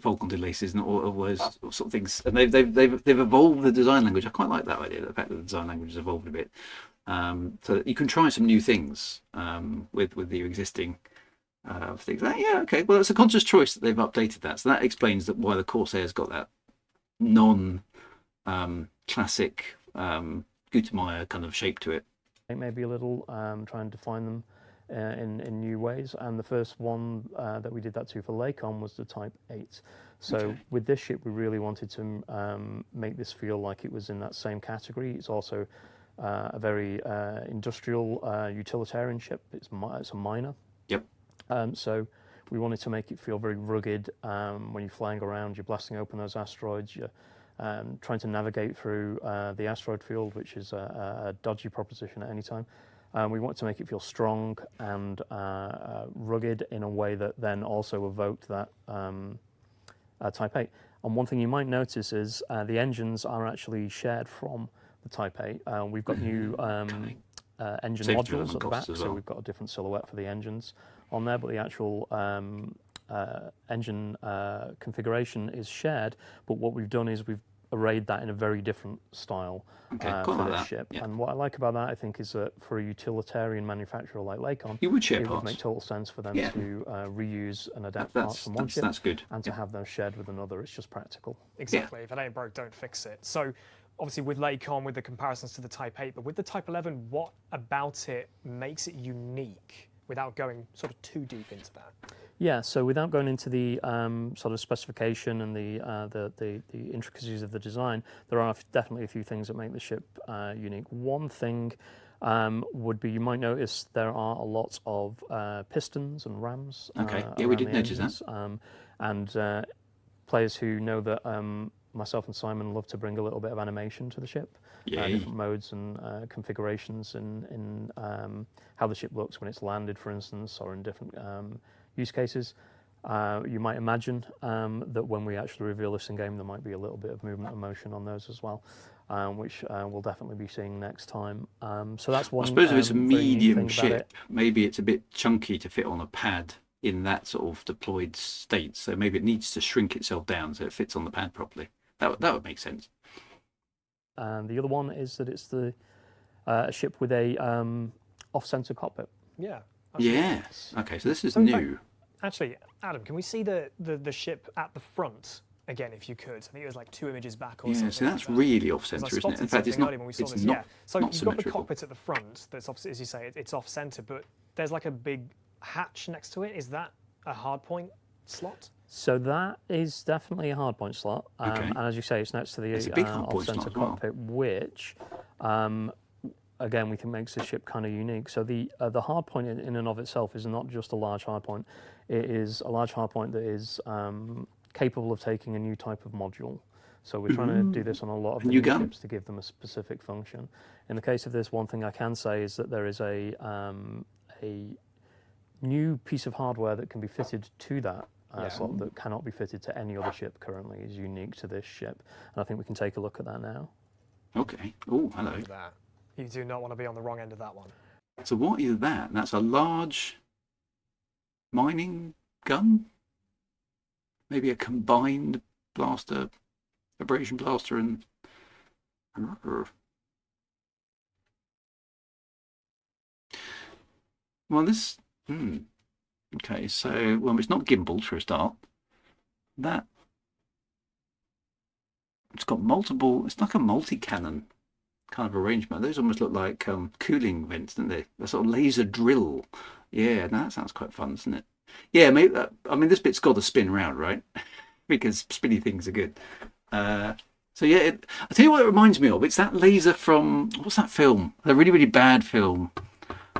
Falcon Delaces and all those sort of things, and they've evolved the design language. I quite like that idea. The fact that the design language has evolved a bit, so that you can try some new things with the existing things. Okay. Well, it's a conscious choice that they've updated that, so that explains why the Corsair's got that classic Gutermeyer kind of shape to it. Maybe a little, try and define them in new ways. And the first one that we did that to for Lakon was the Type 8. So with this ship, we really wanted to make this feel like it was in that same category. It's also a very industrial, utilitarian ship. It's a miner. Yep. So we wanted to make it feel very rugged. When you're flying around, you're blasting open those asteroids, you're trying to navigate through the asteroid field, which is a dodgy proposition at any time. We want to make it feel strong and rugged in a way that then also evoked that Type 8. And one thing you might notice is the engines are actually shared from the Type 8. We've got new engine modules at the back, so we've got a different silhouette for the engines on there, but the actual engine configuration is shared. But what we've done is we've arrayed that in a very different style for this ship. Yeah. And what I like about that, I think, is that for a utilitarian manufacturer like Lakon, it would make total sense for them to reuse and adapt parts from one ship and to have them shared with another. It's just practical. Exactly. If it ain't broke, don't fix it. So obviously with Lakon, with the comparisons to the Type 8, but with the Type 11, what about it makes it unique without going sort of too deep into that? Yeah, so without going into the sort of specification and the intricacies of the design, there are definitely a few things that make the ship unique. One thing would be, you might notice there are a lot of pistons and rams. We did notice that. And players who know that myself and Simon love to bring a little bit of animation to the ship. Different modes and configurations in how the ship looks when it's landed, for instance, or in different use cases. You might imagine that when we actually reveal this in game, there might be a little bit of movement and motion on those as well, which we'll definitely be seeing next time. So that's one. I suppose if it's a medium ship, maybe it's a bit chunky to fit on a pad. in that sort of deployed state. So maybe it needs to shrink itself down so it fits on the pad properly. That would make sense. And the other one is that it's a ship with a off-center cockpit. Yeah. Yes. Okay, so this is So in new. fact, actually, Adam, can we see the ship at the front again, if you could? I think it was like 2 images back or something. Yeah, so that's like that. really off 'Cause I center, isn't it? In spotted fact, it's something not. earlier when we saw It's this. not. Yeah. So not you've got the symmetrical. cockpit at the front. That's obviously, as you say, it's off center, but there's like a big hatch next to it. Is that a hardpoint slot? So that is definitely a hardpoint slot, Okay. and as you say, it's next to the It's a big hardpoint off-center slot as well. cockpit, which, again, we think makes the ship kind of unique. So the hardpoint in and of itself is not just a large hardpoint; it is a large hardpoint that is capable of taking a new type of module. So we're trying to do this on a lot of the new new gun? ships to give them a specific function. In the case of this, one thing I can say is that there is a new piece of hardware that can be fitted to that slot that cannot be fitted to any other ship currently, is unique to this ship. And I think we can take a look at that now. Okay. Oh, hello. Look at that. You do not want to be on the wrong end of that one. So what is that? That's a large mining gun? Maybe a combined blaster, abrasion blaster and... Well, this... Okay, so, well, it's not gimbaled for a start. That... It's got multiple... It's like a multi-cannon kind of arrangement. Those almost look like cooling vents, don't they? A sort of laser drill. Yeah, that sounds quite fun, doesn't it? Yeah, maybe. I mean, this bit's got to spin round, right? Because spinny things are good. So yeah, I tell you what it reminds me of. It's that laser from what's that film? A really, really bad film.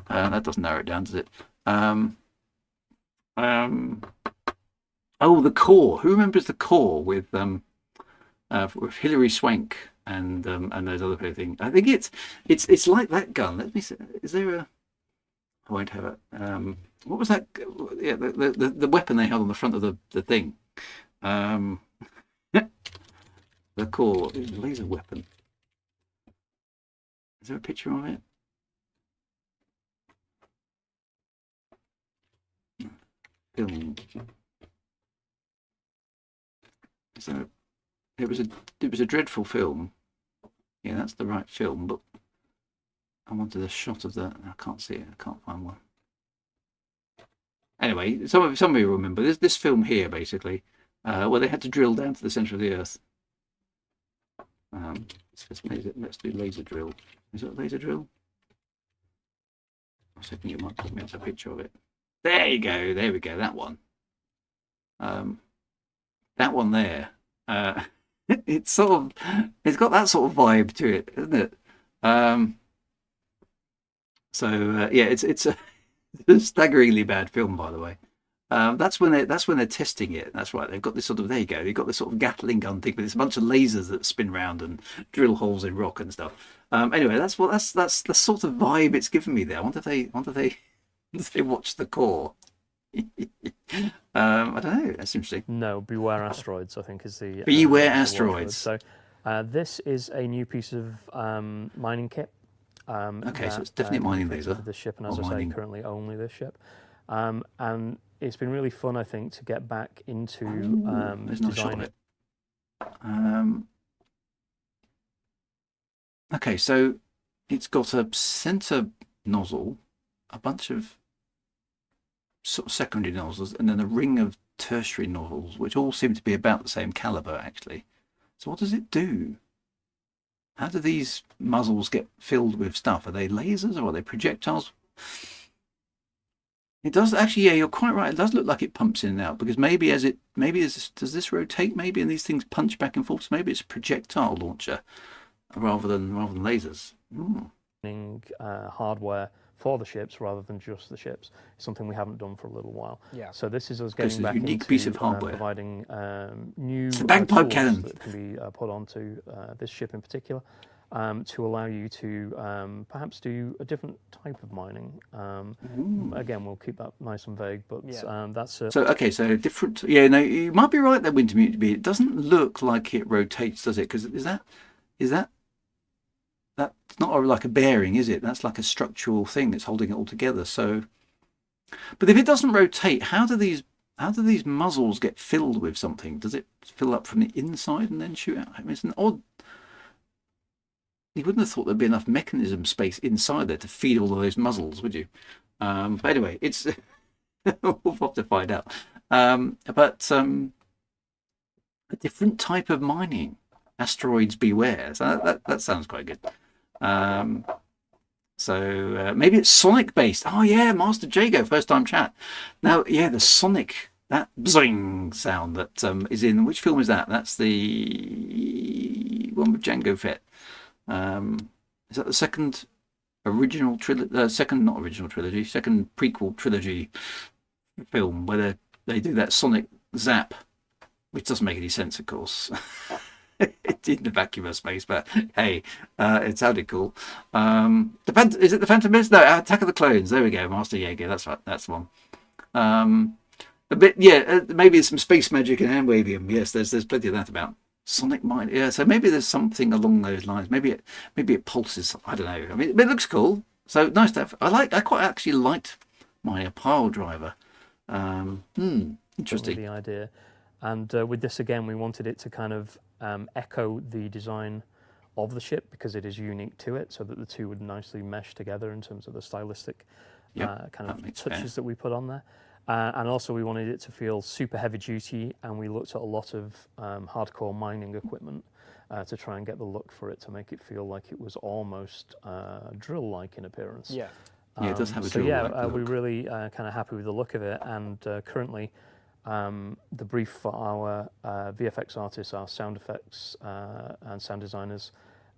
That doesn't narrow it down, does it? Oh, The Core. Who remembers The Core with Hilary Swank and those other things? I think it's like that gun. Let me see. Is there a? I won't have it. What was that? Yeah, the weapon they had on the front of the thing. The Core laser weapon. Is there a picture of it? Film. So it was a dreadful film. Yeah, that's the right film, but I wanted a shot of that. I can't see it. I can't find one. Anyway, some of you remember this film here, basically, where they had to drill down to the centre of the Earth. Let's do laser drill. Is it a laser drill? I was hoping it might put me up a picture of it. There you go. There we go. That one. That one there. It's got that sort of vibe to it, isn't it? Yeah, it's a staggeringly bad film, by the way. That's when they're testing it. That's right. They've got this sort of they've got this sort of Gatling gun thing, but it's a bunch of lasers that spin round and drill holes in rock and stuff. Anyway, that's the sort of vibe it's given me there. I wonder if they watch The Core. I don't know. That's interesting. No, Beware Asteroids, I think, is the... Beware the Asteroids. So this is a new piece of mining kit. Okay, so it's definitely mining laser. The ship, and as Or I mining. say, currently only this ship. And it's been really fun, I think, to get back into There's not a shot of designing. it. Okay, so it's got a center nozzle, a bunch of sort of secondary nozzles, and then a ring of tertiary nozzles, which all seem to be about the same caliber, actually. So what does it do? How do these muzzles get filled with stuff? Are they lasers or are they projectiles? It does actually, yeah, you're quite right. It does look like it pumps in and out, because does this rotate maybe, and these things punch back and forth? So maybe it's a projectile launcher rather than lasers. Hardware for the ships rather than just the ships. It's something we haven't done for a little while. Yeah. So this is us This is getting a back unique into piece of hardware. providing new It's a bagpipe tools cannon. that can be put onto this ship in particular to allow you to perhaps do a different type of mining. Again, we'll keep that nice and vague, but that's a... So different. Yeah, no, you might be right there, Wintermute. It doesn't look like it rotates, does it? Because is that that's not like a bearing, is it? That's like a structural thing that's holding it all together. So But if it doesn't rotate, how do these muzzles get filled with something? Does it fill up from the inside and then shoot out? I mean, it's an odd. You wouldn't have thought there'd be enough mechanism space inside there to feed all of those muzzles, would you? But anyway, it's we'll have to find out. But a different type of mining. Asteroids beware. So that sounds quite good. So maybe it's Sonic based. Oh yeah, Master Jago, first time chat. Now, yeah, the Sonic, that bzzing sound that is in, which film is that? That's the one with Jango Fett. Is that the second original trilogy? Second prequel trilogy film where they do that Sonic zap, which doesn't make any sense, of course. It's in the vacuum of space, but hey, it sounded cool. Is it the Phantom Menace? No, Attack of the Clones. There we go, Master Jaeger. That's right. That's the one. A bit, yeah. Maybe some space magic and hand wavium. Yes, there's plenty of that about. Sonic Mind. Yeah, so maybe there's something along those lines. Maybe it pulses. I don't know. I mean, it looks cool. So nice to have. I quite actually liked my pile driver. Interesting. The idea, and with this again, we wanted it to kind of echo the design of the ship because it is unique to it, so that the two would nicely mesh together in terms of the stylistic kind of touches that we put on there. And also we wanted it to feel super heavy duty, and we looked at a lot of hardcore mining equipment to try and get the look for it to make it feel like it was almost drill-like in appearance. Yeah. Yeah, it does have a so drill-like yeah, look. we're really kind of happy with the look of it, and currently the brief for our VFX artists, our sound effects and sound designers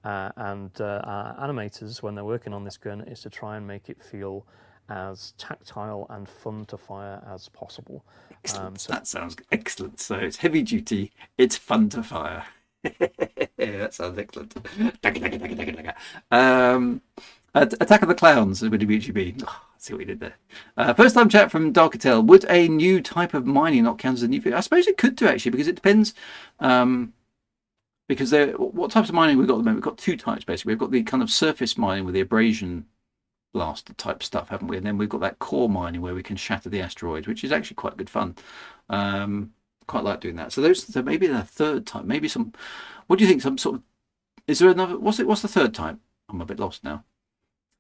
and our animators when they're working on this gun is to try and make it feel as tactile and fun to fire as possible. So that sounds excellent. So it's heavy duty, it's fun to fire. That sounds excellent. Attack of the Clowns with WGB. Oh, see what we did there. First time chat from Darkatel. Would a new type of mining not count as a new? I suppose it could do actually, because it depends. Because what types of mining we've got at the moment? We've got two types basically. We've got the kind of surface mining with the abrasion blast type stuff, haven't we? And then we've got that core mining where we can shatter the asteroids, which is actually quite good fun. Quite like doing that. So maybe the third type, maybe some. What do you think? Some sort of. Is there another? What's the third type? I'm a bit lost now.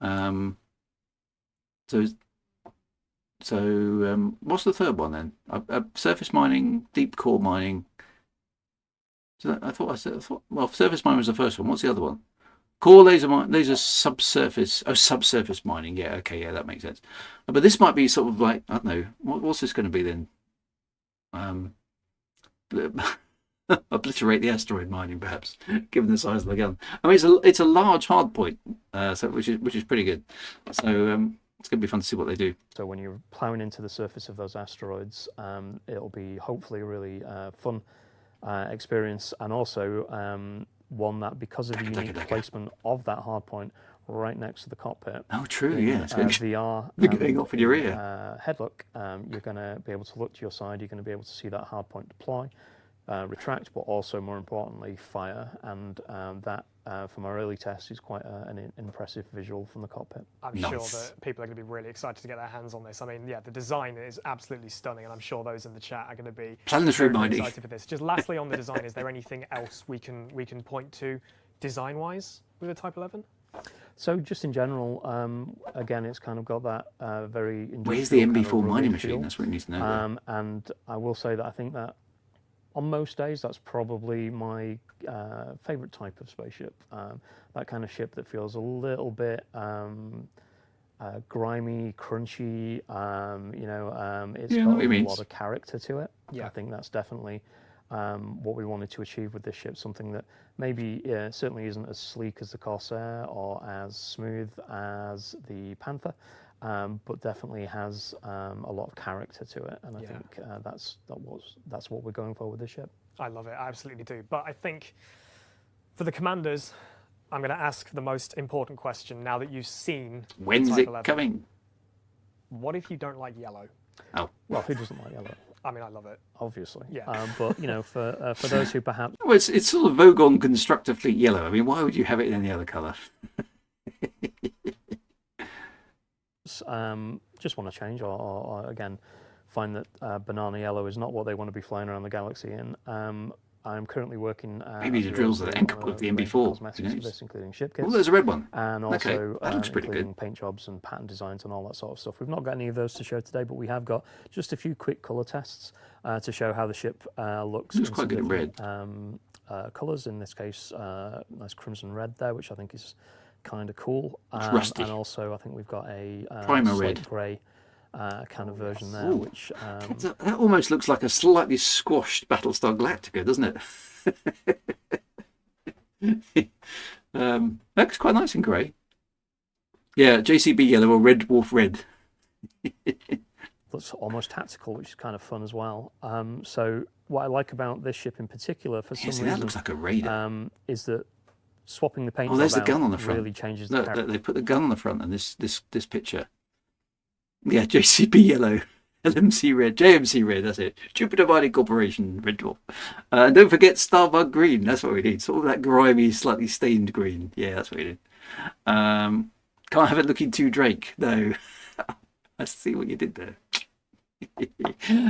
So what's the third one then? Surface mining, deep core mining. So I thought. Well, surface mining was the first one. What's the other one? Core laser subsurface. Oh, subsurface mining. Yeah, okay, yeah, that makes sense. But this might be sort of like, I don't know, what's this going to be then? Obliterate the asteroid mining, perhaps, given the size of the gun. I mean, it's a large hard point, so which is pretty good. So it's going to be fun to see what they do. So when you're ploughing into the surface of those asteroids, it'll be hopefully a really fun experience, and also one that, because of the unique placement of that hard point right next to the cockpit. Oh, true, yeah. VR going off in your ear. Head look, you're going to be able to look to your side. You're going to be able to see that hard point deploy, retract, but also more importantly fire, and that from our early tests is quite an impressive visual from the cockpit. I'm sure that people are going to be really excited to get their hands on this. I mean, yeah, the design is absolutely stunning, and I'm sure those in the chat are going to be very excited for this. Just lastly on the design, is there anything else we can point to design-wise with a Type 11? So just in general, again, it's kind of got that very industrial. Where's the MB4 kind of mining feel. machine? That's what we need to know. And I will say that I think that on most days, that's probably my favourite type of spaceship. That kind of ship that feels a little bit grimy, crunchy. It's got a lot of character to it. Yeah. I think that's definitely what we wanted to achieve with this ship. Something that maybe certainly isn't as sleek as the Corsair or as smooth as the Panther, but definitely has a lot of character to it, and I think that's what we're going for with this ship. I love it, I absolutely do. But I think for the commanders, I'm going to ask the most important question now that you've seen. When's it coming? What if you don't like yellow? Oh, well, who doesn't like yellow? I mean, I love it. Obviously. Yeah. But for those who perhaps. Well, it's sort of Vogon Constructor Fleet yellow. I mean, why would you have it in any other colour? just want to change, or again, find that banana yellow is not what they want to be flying around the galaxy in. I'm currently working. Maybe the drills are anchored with the MB4. Cosmetics for this, including ship Oh, kits. there's a red one. And also that looks pretty including good. paint jobs and pattern designs and all that sort of stuff. We've not got any of those to show today, but we have got just a few quick colour tests to show how the ship looks. Looks quite good in red. Colours, in this case, nice crimson red there, which I think is kind of cool. It's rusty. And also, I think we've got a Primer slate red. grey kind of version there, Ooh. which That almost looks like a slightly squashed Battlestar Galactica, doesn't it? Looks quite nice in grey. Yeah, JCB yellow or Red Dwarf red. looks almost tactical, which is kind of fun as well. So what I like about this ship in particular, for some reason, that looks like a raider. Is that swapping the paint there's the job gun out on the front. really changes the Look, character. they put the gun on the front in this picture. Yeah, JCB yellow, LMC red, JMC red, that's it. Jupiter Mining Corporation, Red Dwarf. And don't forget Starbug green, that's what we need. Sort of that grimy, slightly stained green. Yeah, that's what we need. Can't have it looking too Drake, no. I see what you did there.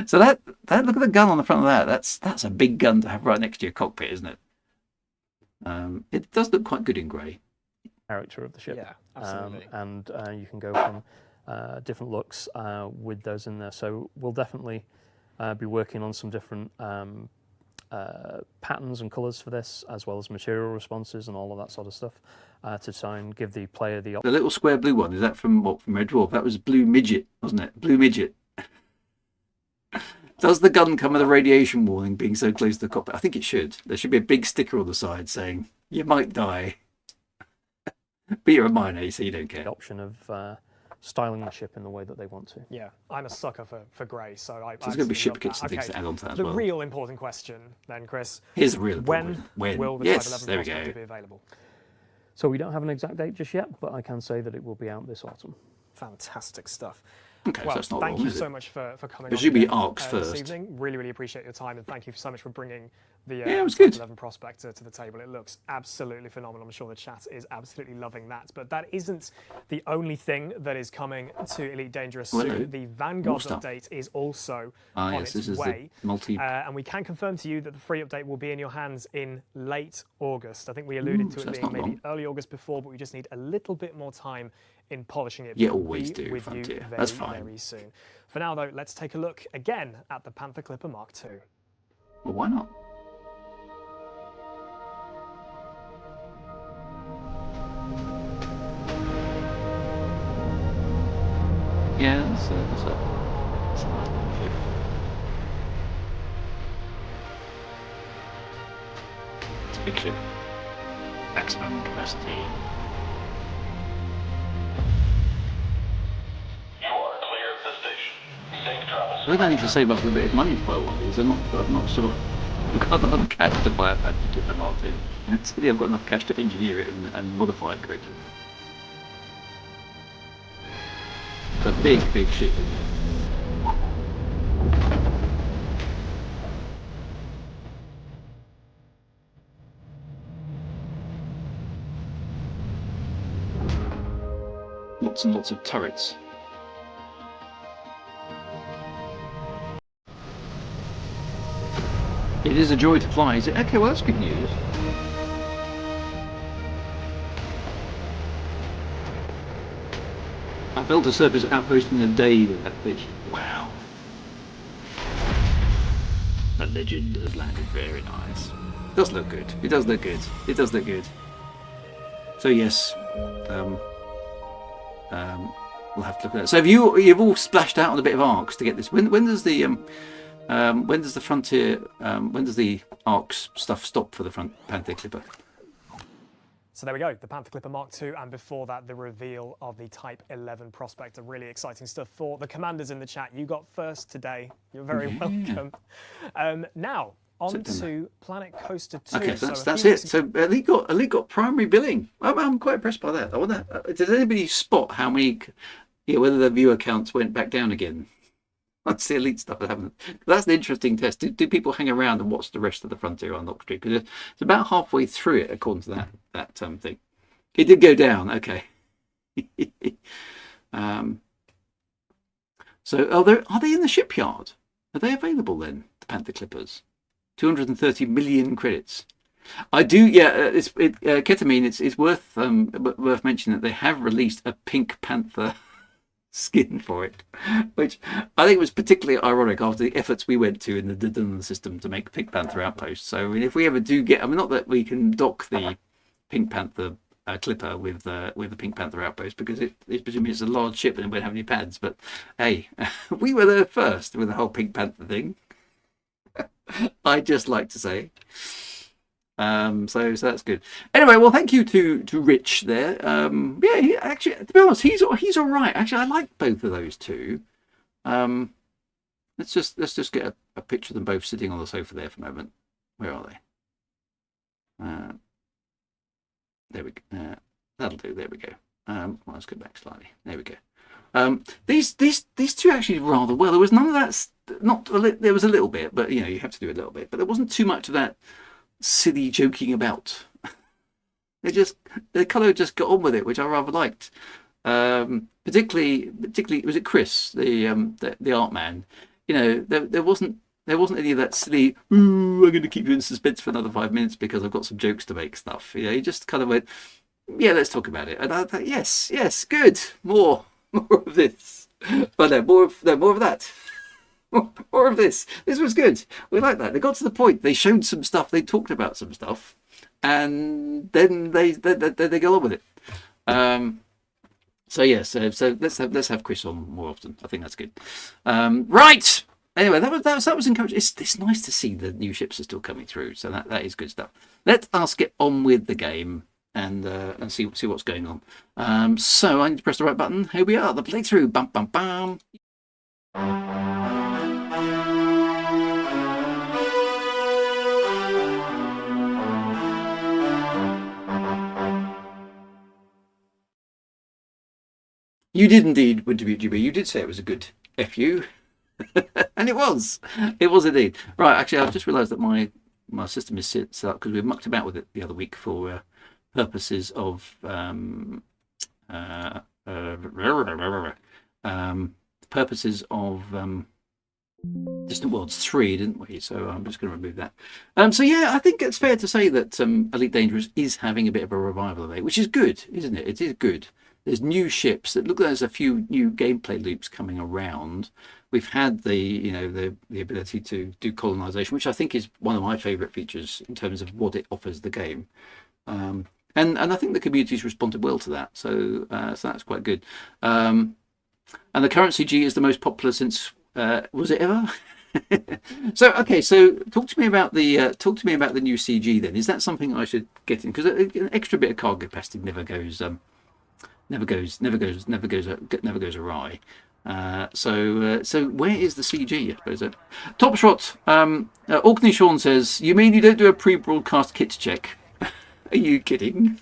So that look at the gun on the front of that. That's a big gun to have right next to your cockpit, isn't it? It does look quite good in grey. Character of the ship. Yeah, absolutely. And you can go from different looks with those in there. So we'll definitely be working on some different patterns and colours for this, as well as material responses and all of that sort of stuff, to try and give the player the The little square blue one, is that from what? From Red Dwarf? That was Blue Midget, wasn't it? Blue Midget. Does the gun come with a radiation warning being so close to the cockpit? I think it should. There should be a big sticker on the side saying, you might die. But you're a minor, so you don't care. option of styling the ship in the way that they want to. Yeah, I'm a sucker for grey, so I. So there's going to be absolutely ship love kits that. and things Okay, to add on to that as the well. real important question then, Chris. Here's the real When problem. When? will the Yes, Type 11 there we prospector go. be available? So we don't have an exact date just yet, but I can say that it will be out this autumn. Fantastic stuff. Okay, Well, so that's not thank wrong, you is it? so much for coming Presumably on ARCs this first. evening. Really, really appreciate your time, and thank you so much for bringing the Yeah, it was Type good. 11 Prospector to the table. It looks absolutely phenomenal. I'm sure the chat is absolutely loving that. But that isn't the only thing that is coming to Elite Dangerous Hello. soon. The Vanguard stuff. update is also Ah, on yes, this its is way. the multi. And we can confirm to you that the free update will be in your hands in late August. I think we alluded Ooh, to so it that's being not maybe early August before, but we just need a little bit more time in polishing it. You But we'll always be do, with you Frontier. very, That's fine. very soon. For now, though, let's take a look again at the Panther Clipper Mark II. Well, why not? Yeah, that's a nice little ship. It's a big ship. Maximum capacity. You are clear of the station. Safe travels. I think I need to save up a bit of money to buy one of these. I've not sort of I've got enough cash to buy a fancy different Martin. Actually, I've got enough cash to engineer it and modify it correctly. It's a big, big ship. Lots and lots of turrets. It is a joy to fly, is it? Okay, well that's good news. I built a surface outpost in a day with that fish. Wow. The legend has landed very nice. It does look good. It does look good. It does look good. So yes, we'll have to look at that. So have you've all splashed out on a bit of arcs to get this. When does the Frontier when does the arcs stuff stop for the Panther Clipper? So there we go, the Panther Clipper Mark II, and before that, the reveal of the Type 11 Prospector. Really exciting stuff for the commanders in the chat. You got first today. You're very welcome. Now, on to Planet Coaster 2. Okay, so a that's few it. So Elite got primary billing. I'm quite impressed by that. I wonder, did anybody spot how many, whether their viewer counts went back down again? That's the Elite stuff that haven't. That's an interesting test. Do people hang around and watch the rest of the Frontier on Lock Street? Because it's about halfway through it, according to that thing. It did go down. Okay. So are they in the shipyard? Are they available then, the Panther Clippers? 230 million credits. I do, yeah. Ketamine. It's worth mentioning that they have released a Pink Panther skin for it, which I think was particularly ironic after the efforts we went to in the system to make Pink Panther Outpost. So I mean, if we ever do get, I mean, not that we can dock the Pink Panther Clipper with the Pink Panther Outpost because it's presumably it's a large ship and it won't have any pads. But hey, we were there first with the whole Pink Panther thing. I'd just like to say. So that's good. Anyway, well, thank you to Rich there. Yeah, actually, to be honest, he's all right. Actually, I like both of those two. Let's just get a picture of them both sitting on the sofa there for a moment. Where are they? There we go. That'll do. There we go. Well, let's go back slightly. There we go. These two actually rather well. There was none of that. There was a little bit, but you know you have to do a little bit. But there wasn't too much of that silly joking about. The colour just got on with it, which I rather liked. Particularly was it Chris, the art man? You know, there wasn't any of that silly, ooh, I'm going to keep you in suspense for another 5 minutes because I've got some jokes to make stuff. You know, he just kind of went, yeah, let's talk about it. And I thought, yes, good, more of this. But no, more of that. More of this. This was good. We like that. They got to the point. They showed some stuff. They talked about some stuff, and then they go on with it. So yes. So let's have Chris on more often. I think that's good. Right. Anyway, that was encouraging. It's nice to see the new ships are still coming through. So that is good stuff. Let us get on with the game and see what's going on. So I need to press the right button. Here we are. The playthrough. Bum bum bum. You did indeed, WGB. You did say it was a good FU. And it was indeed. Right, actually, I've just realised that my system is set up because we mucked about with it the other week for purposes of Distant Worlds 3, didn't we? So I'm just going to remove that. So yeah, I think it's fair to say that Elite Dangerous is having a bit of a revival of it, which is good, isn't it? It is good. There's new ships that look like there's a few new gameplay loops coming around. We've had the ability to do colonization, which I think is one of my favourite features in terms of what it offers the game. And I think the community's responded well to that. So that's quite good. And the current CG is the most popular since was it ever? So talk to me about the new CG then. Is that something I should get in? Because an extra bit of cargo capacity never goes awry. So where is the CG? I suppose. Top Shot. Orkney Sean says, "You mean you don't do a pre-broadcast kit check?" Are you kidding?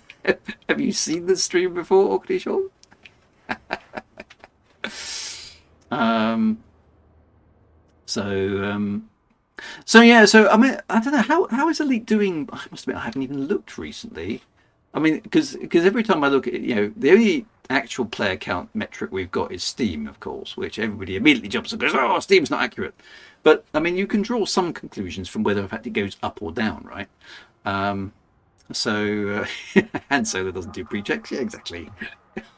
Have you seen the stream before, Orkney Sean? So I mean, I don't know how is Elite doing. I must admit, I haven't even looked recently. I mean, because every time I look at it, the only actual player count metric we've got is Steam, of course, which everybody immediately jumps and goes, "Oh, Steam's not accurate." But I mean, you can draw some conclusions from whether in fact it goes up or down, right? And Solo doesn't do pre-checks. Yeah, exactly.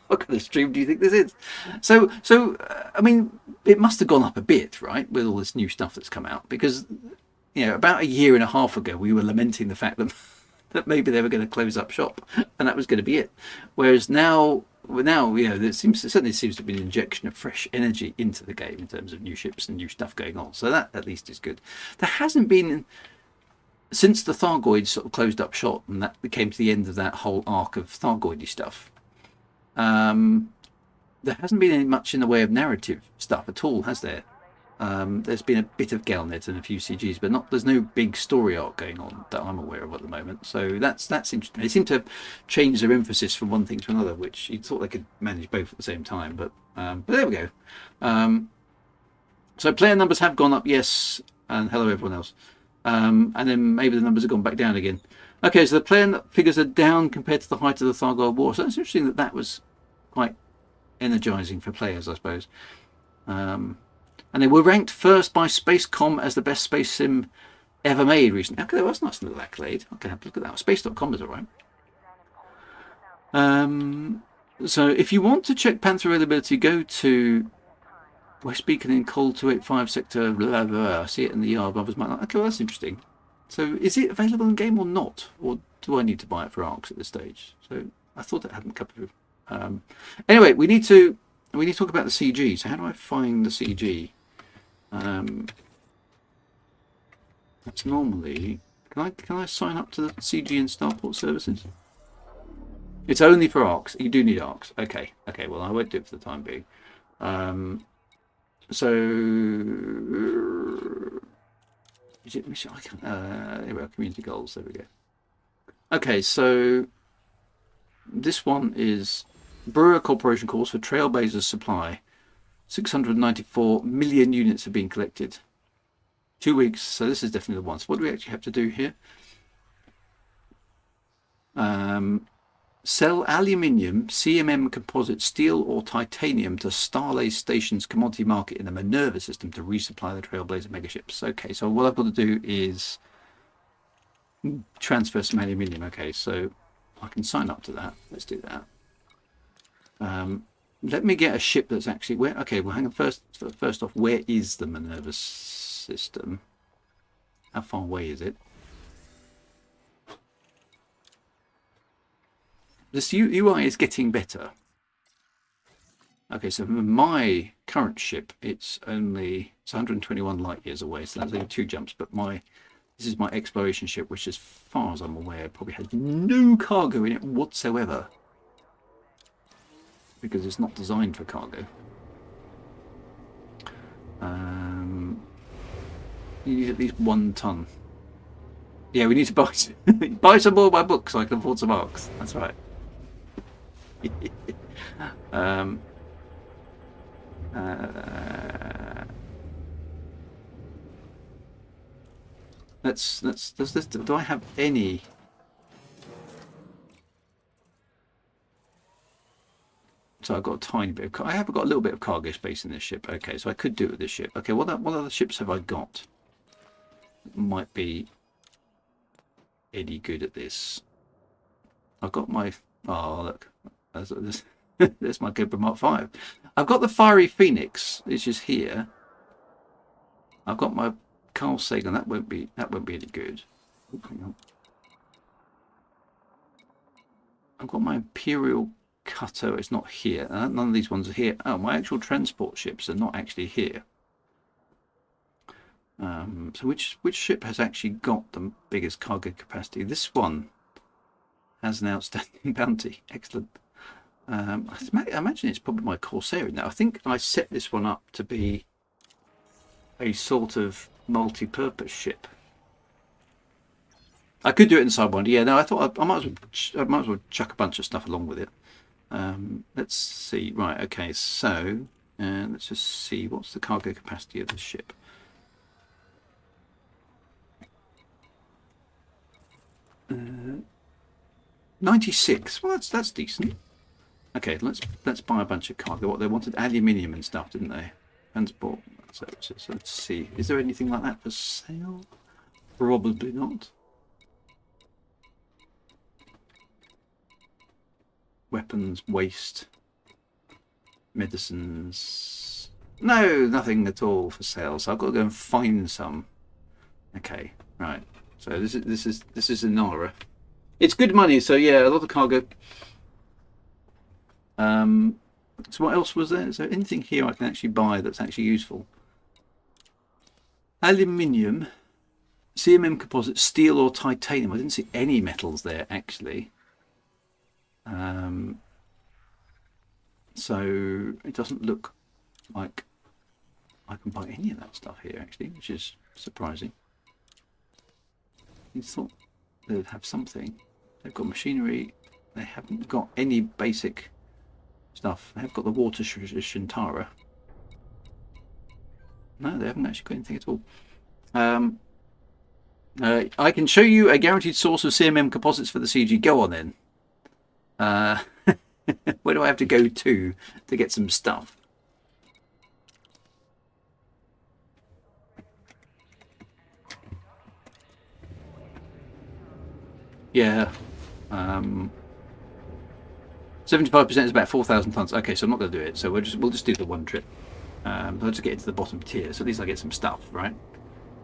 What kind of stream do you think this is? So I mean, it must have gone up a bit, right, with all this new stuff that's come out, because about a year and a half ago we were lamenting the fact that maybe they were going to close up shop and that was going to be it. Whereas now there certainly seems to be an injection of fresh energy into the game in terms of new ships and new stuff going on. So that at least is good. There hasn't been, since the Thargoids sort of closed up shop and that came to the end of that whole arc of Thargoidy stuff, there hasn't been much in the way of narrative stuff at all, has there? There's been a bit of Galnet and a few CGs, but there's no big story arc going on that I'm aware of at the moment. So that's interesting. They seem to have changed their emphasis from one thing to another, which you thought they could manage both at the same time. But there we go. So player numbers have gone up, yes, and hello everyone else. And then maybe the numbers have gone back down again. Okay, so the player figures are down compared to the height of the Thargoid War. So it's interesting that was quite energizing for players, I suppose. And they were ranked first by Spacecom as the best space sim ever made recently. Okay, that's a nice little accolade. Okay, have a look at that. Space.com is alright. So if you want to check Panther availability, go to West Beacon in Col 285 sector. Blah, blah, blah. I see it in the yard. Okay, well, that's interesting. So is it available in game or not? Or do I need to buy it for ARX at this stage? So I thought it hadn't come through. Anyway, we need to talk about the CG. So how do I find the CG? That's normally. Can I sign up to the CG and Starport services? It's only for ARX. You do need ARX. Okay. Well, I won't do it for the time being. So is it mission? I can't. Anyway, community goals. There we go. Okay, so this one is Brewer Corporation calls for Trailblazers supply. 694 million units have been collected. 2 weeks. So this is definitely the one. So what do we actually have to do here? Sell aluminium, CMM composite, steel or titanium to Starlay Station's commodity market in the Minerva system to resupply the Trailblazer megaships. Okay, so what I've got to do is transfer some aluminium. Okay, so I can sign up to that. Let's do that. Let me get a ship that's actually where. Okay, well, hang on. First off, where is the Minerva system? How far away is it? This UI is getting better. Okay, so my current ship, it's 121 light years away, so that's only 2 jumps. But this is my exploration ship, which, as far as I'm aware, probably has no cargo in it whatsoever, because it's not designed for cargo. You need at least 1 ton. Yeah, we need to buy some more of my books so I can afford some ARX. That's right. Do I have any? So I've got a tiny bit of. I have got a little bit of cargo space in this ship. Okay, so I could do it with this ship. Okay, what other ships have I got? Might be any good at this. I've got my. Oh look. There's my Cobra Mark 5. I've got the Fiery Phoenix, which is here. I've got my Carl Sagan. That won't be any good. Oh, hang on. I've got my Imperial Cutter. It's not here. None of these ones are here. Oh, my actual transport ships are not actually here. So which ship has actually got the biggest cargo capacity? This one has an outstanding bounty. Excellent. I imagine it's probably my Corsair now. I think I set this one up to be a sort of multi-purpose ship. I could do it in Sidewinder. Yeah, no, I thought I might as well chuck a bunch of stuff along with it. Let's see. Right, okay, so let's just see what's the cargo capacity of the ship. Uh, 96. Well, that's decent. Okay, let's buy a bunch of cargo. What they wanted, aluminium and stuff, didn't they? Transport services. So let's see. Is there anything like that for sale? Probably not. Weapons, waste, medicines. No, nothing at all for sale. So I've got to go and find some. Okay, right. So this is Inara. It's good money. So yeah, a lot of cargo. So what else was there? So anything here I can actually buy that's actually useful? Aluminium, CMM composite, steel or titanium. I didn't see any metals there actually. So it doesn't look like I can buy any of that stuff here actually, which is surprising. You thought they would have something. They've got machinery. They haven't got any basic stuff. They have got the water Shintara. No, they haven't actually got anything at all. I can show you a guaranteed source of CMM composites for the CG. Go on then. Where do I have to go to get some stuff? Yeah. 75% is about 4,000 tons. Okay, so I'm not going to do it. So we'll just do the one trip. I'll just get into the bottom tier. So at least I get some stuff, right?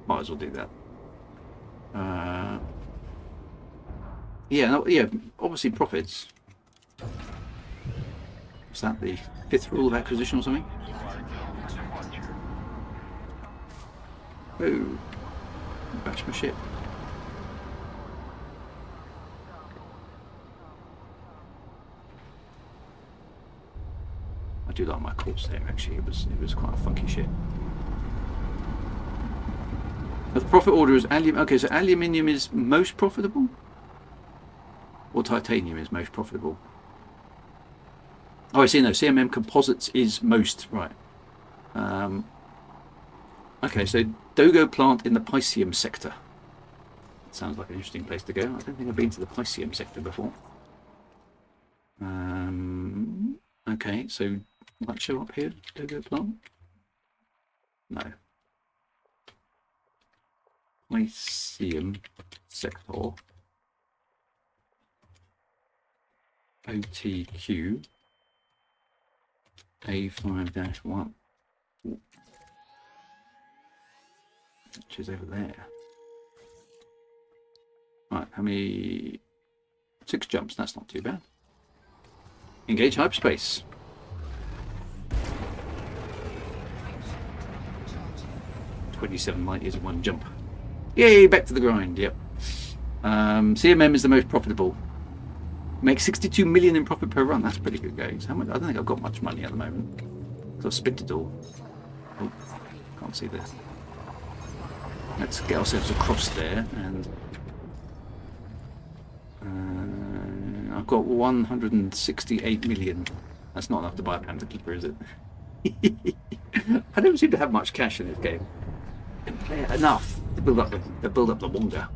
Might as well do that. Yeah, no, yeah. Obviously profits. Is that the 5th rule of acquisition or something? Oh, bash my ship. I do like my course there. Actually, it was quite a funky ship. But the profit order is aluminium. Okay, so aluminium is most profitable, or titanium is most profitable. Oh, I see. No, CMM composites is most right. Okay, so Dogo plant in the Pisceum sector. That sounds like an interesting place to go. I don't think I've been to the Pisceum sector before. Okay, so will that show up here? Dogo plant? No. Pisceum sector. OTQ A5-1. Which is over there. Right, how many? 6 jumps, that's not too bad. Engage hyperspace. "27 light years in 1 jump." Yay, back to the grind, yep. CMM is the most profitable. Make 62 million in profit per run. That's pretty good, guys. How much? I don't think I've got much money at the moment. Because I've spent it all. Oh, can't see this. Let's get ourselves across there, and I've got 168 million. That's not enough to buy a Panther Clipper, is it? I don't seem to have much cash in this game. I can play it enough to build up the Wonga.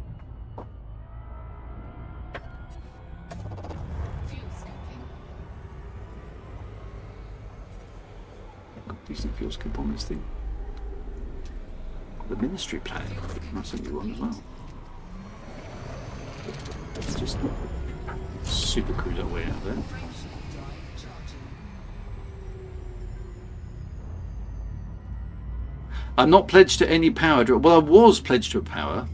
Got decent fuel scoop on this thing. The Ministry plan. That's a new one as well. Just super cruise our way out there. I'm not pledged to any power. Well, I was pledged to a power.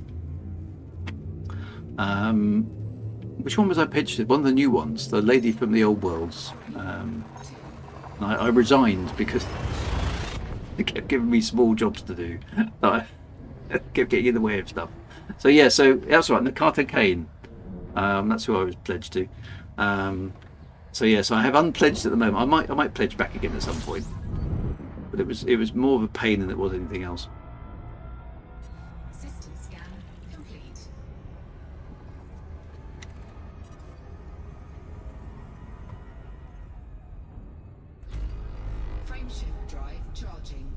Which one was I pledged to? One of the new ones, the lady from the old worlds. I resigned because they kept giving me small jobs to do. I kept getting in the way of stuff. So yeah, so that's right. Nakata Kane. That's who I was pledged to. So yeah, so I have unpledged at the moment. I might pledge back again at some point. But it was more of a pain than it was anything else. System scan complete. Frameshift drive charging.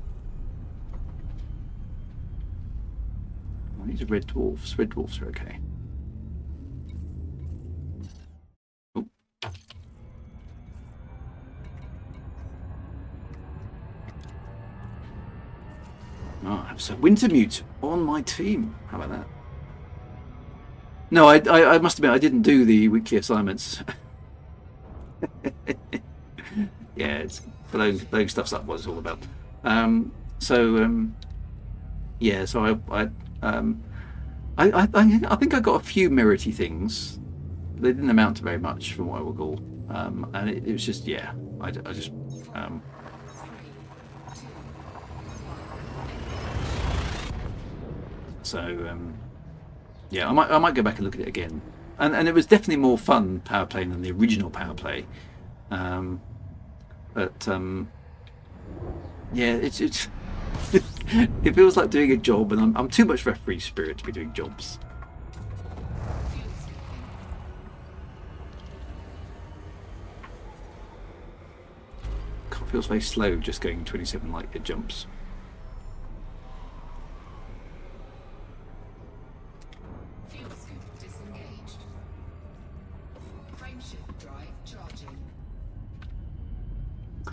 Well, these are red dwarfs. Red dwarfs are okay. Oh. Oh, I have some Wintermute on my team. How about that? No, I must admit I didn't do the weekly assignments. Yeah, it's blowing stuff up. What it's all about. Yeah, so I think I got a few meritty things. They didn't amount to very much from what I recall, and it was just I just. Yeah, I might go back and look at it again, and it was definitely more fun power playing than the original power play, but yeah, it's it feels like doing a job, and I'm too much of a free spirit to be doing jobs. God, it feels very slow just going 27 light year jumps. Fuel scoop disengaged. Frameshift drive charging.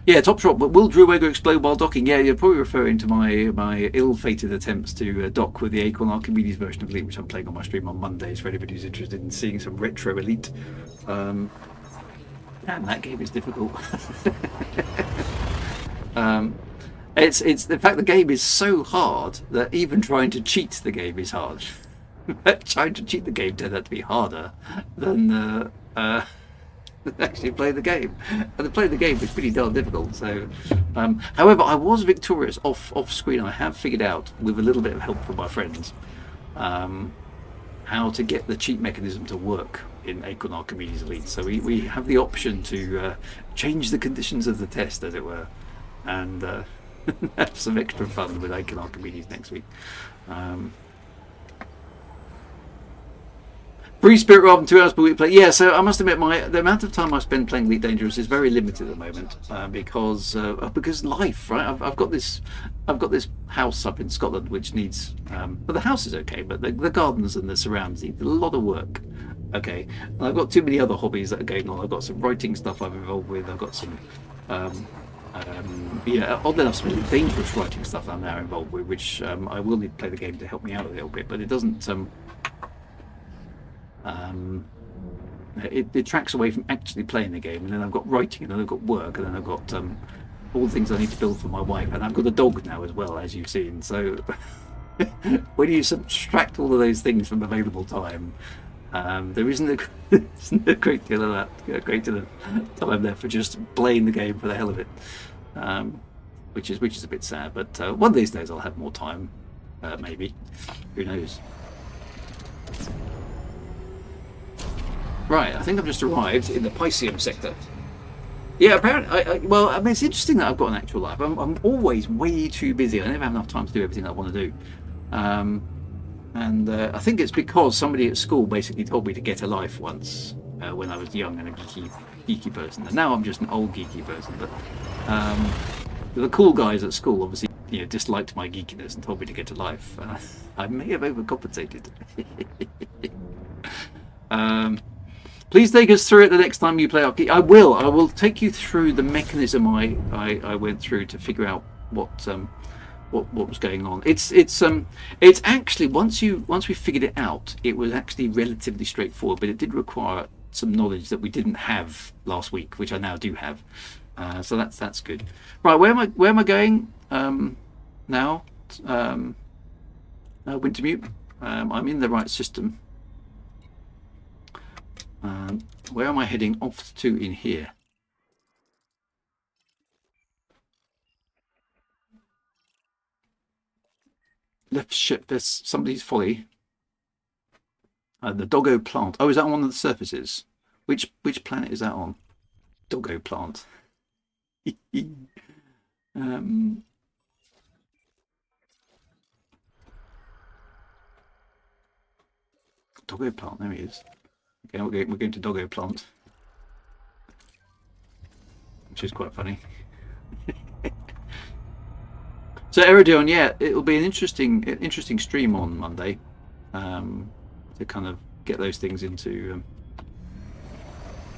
Yeah, top shot. But will Drewego explode while docking? Yeah, you're probably referring to my ill-fated attempts to dock with the Acorn Archimedes version of Elite, which I'm playing on my stream on Mondays for anybody who's interested in seeing some retro Elite. And that game is difficult. It's in fact the game is so hard that even trying to cheat the game is hard. Trying to cheat the game turned out to be harder than actually play the game. And playing the game was pretty darn difficult. So, however, I was victorious off screen. I have figured out, with a little bit of help from my friends, how to get the cheat mechanism to work in Acorn Archimedes Elite. So we have the option to change the conditions of the test, as it were, and have some extra fun with Acorn Archimedes next week. Free Spirit rather than 2 hours per week play. Yeah, so I must admit the amount of time I spend playing Elite Dangerous is very limited at the moment because life, right? I've got this house up in Scotland which needs, but the house is okay, but the gardens and the surrounds need a lot of work. Okay, and I've got too many other hobbies that are going on. I've got some writing stuff I'm involved with. I've got some, oddly enough, some dangerous writing stuff I'm now involved with, which I will need to play the game to help me out a little bit, but it doesn't. It tracks away from actually playing the game, and then I've got writing, and then I've got work, and then I've got all the things I need to build for my wife, and I've got a dog now as well, as you've seen. So when you subtract all of those things from available time, there isn't a great deal of time there for just playing the game for the hell of it, which is a bit sad. But one of these days I'll have more time, maybe. Who knows? Right, I think I've just arrived in the Pisceum sector. Yeah, apparently, well, I mean, it's interesting that I've got an actual life. I'm always way too busy. I never have enough time to do everything I want to do. I think it's because somebody at school basically told me to get a life once when I was young and a geeky person. And now I'm just an old geeky person. But the cool guys at school obviously disliked my geekiness and told me to get a life. I may have overcompensated. Please take us through it the next time you play Arcade. I will take you through the mechanism I went through to figure out what was going on. It's actually once we figured it out, it was actually relatively straightforward, but it did require some knowledge that we didn't have last week, which I now do have. So that's good. Right, where am I going now? Wintermute. I'm in the right system. Where am I heading off to in here? Left ship. There's somebody's folly. The Doggo plant. Oh, is that on one of the surfaces? Which planet is that on? Doggo plant. Doggo plant. There he is. Okay, we're going to Doggo plant, which is quite funny. So Eridion, yeah, it'll be an interesting stream on Monday to kind of get those things into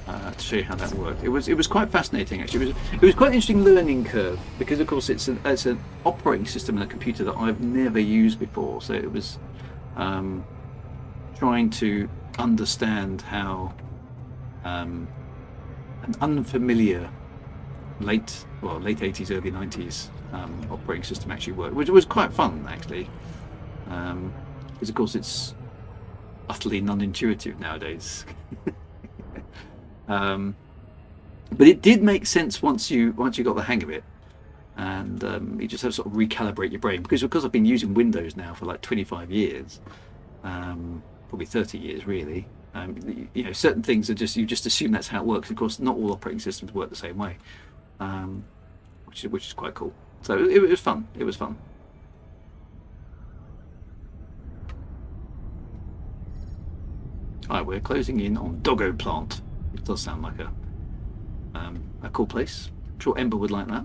to show you how that worked. It was quite fascinating actually. It was quite an interesting learning curve because of course it's an operating system in a computer that I've never used before. So it was trying to understand how an unfamiliar late 80s, early 90s operating system actually worked, which was quite fun actually, because of course it's utterly non-intuitive nowadays. But it did make sense once you got the hang of it, and you just have to sort of recalibrate your brain because I've been using Windows now for like 25 years, probably 30 years really. Certain things are you just assume that's how it works. Of course, not all operating systems work the same way, which is quite cool. So it was fun. It was fun. Alright, we're closing in on Doggo Plant. It does sound like a cool place. I'm sure Ember would like that.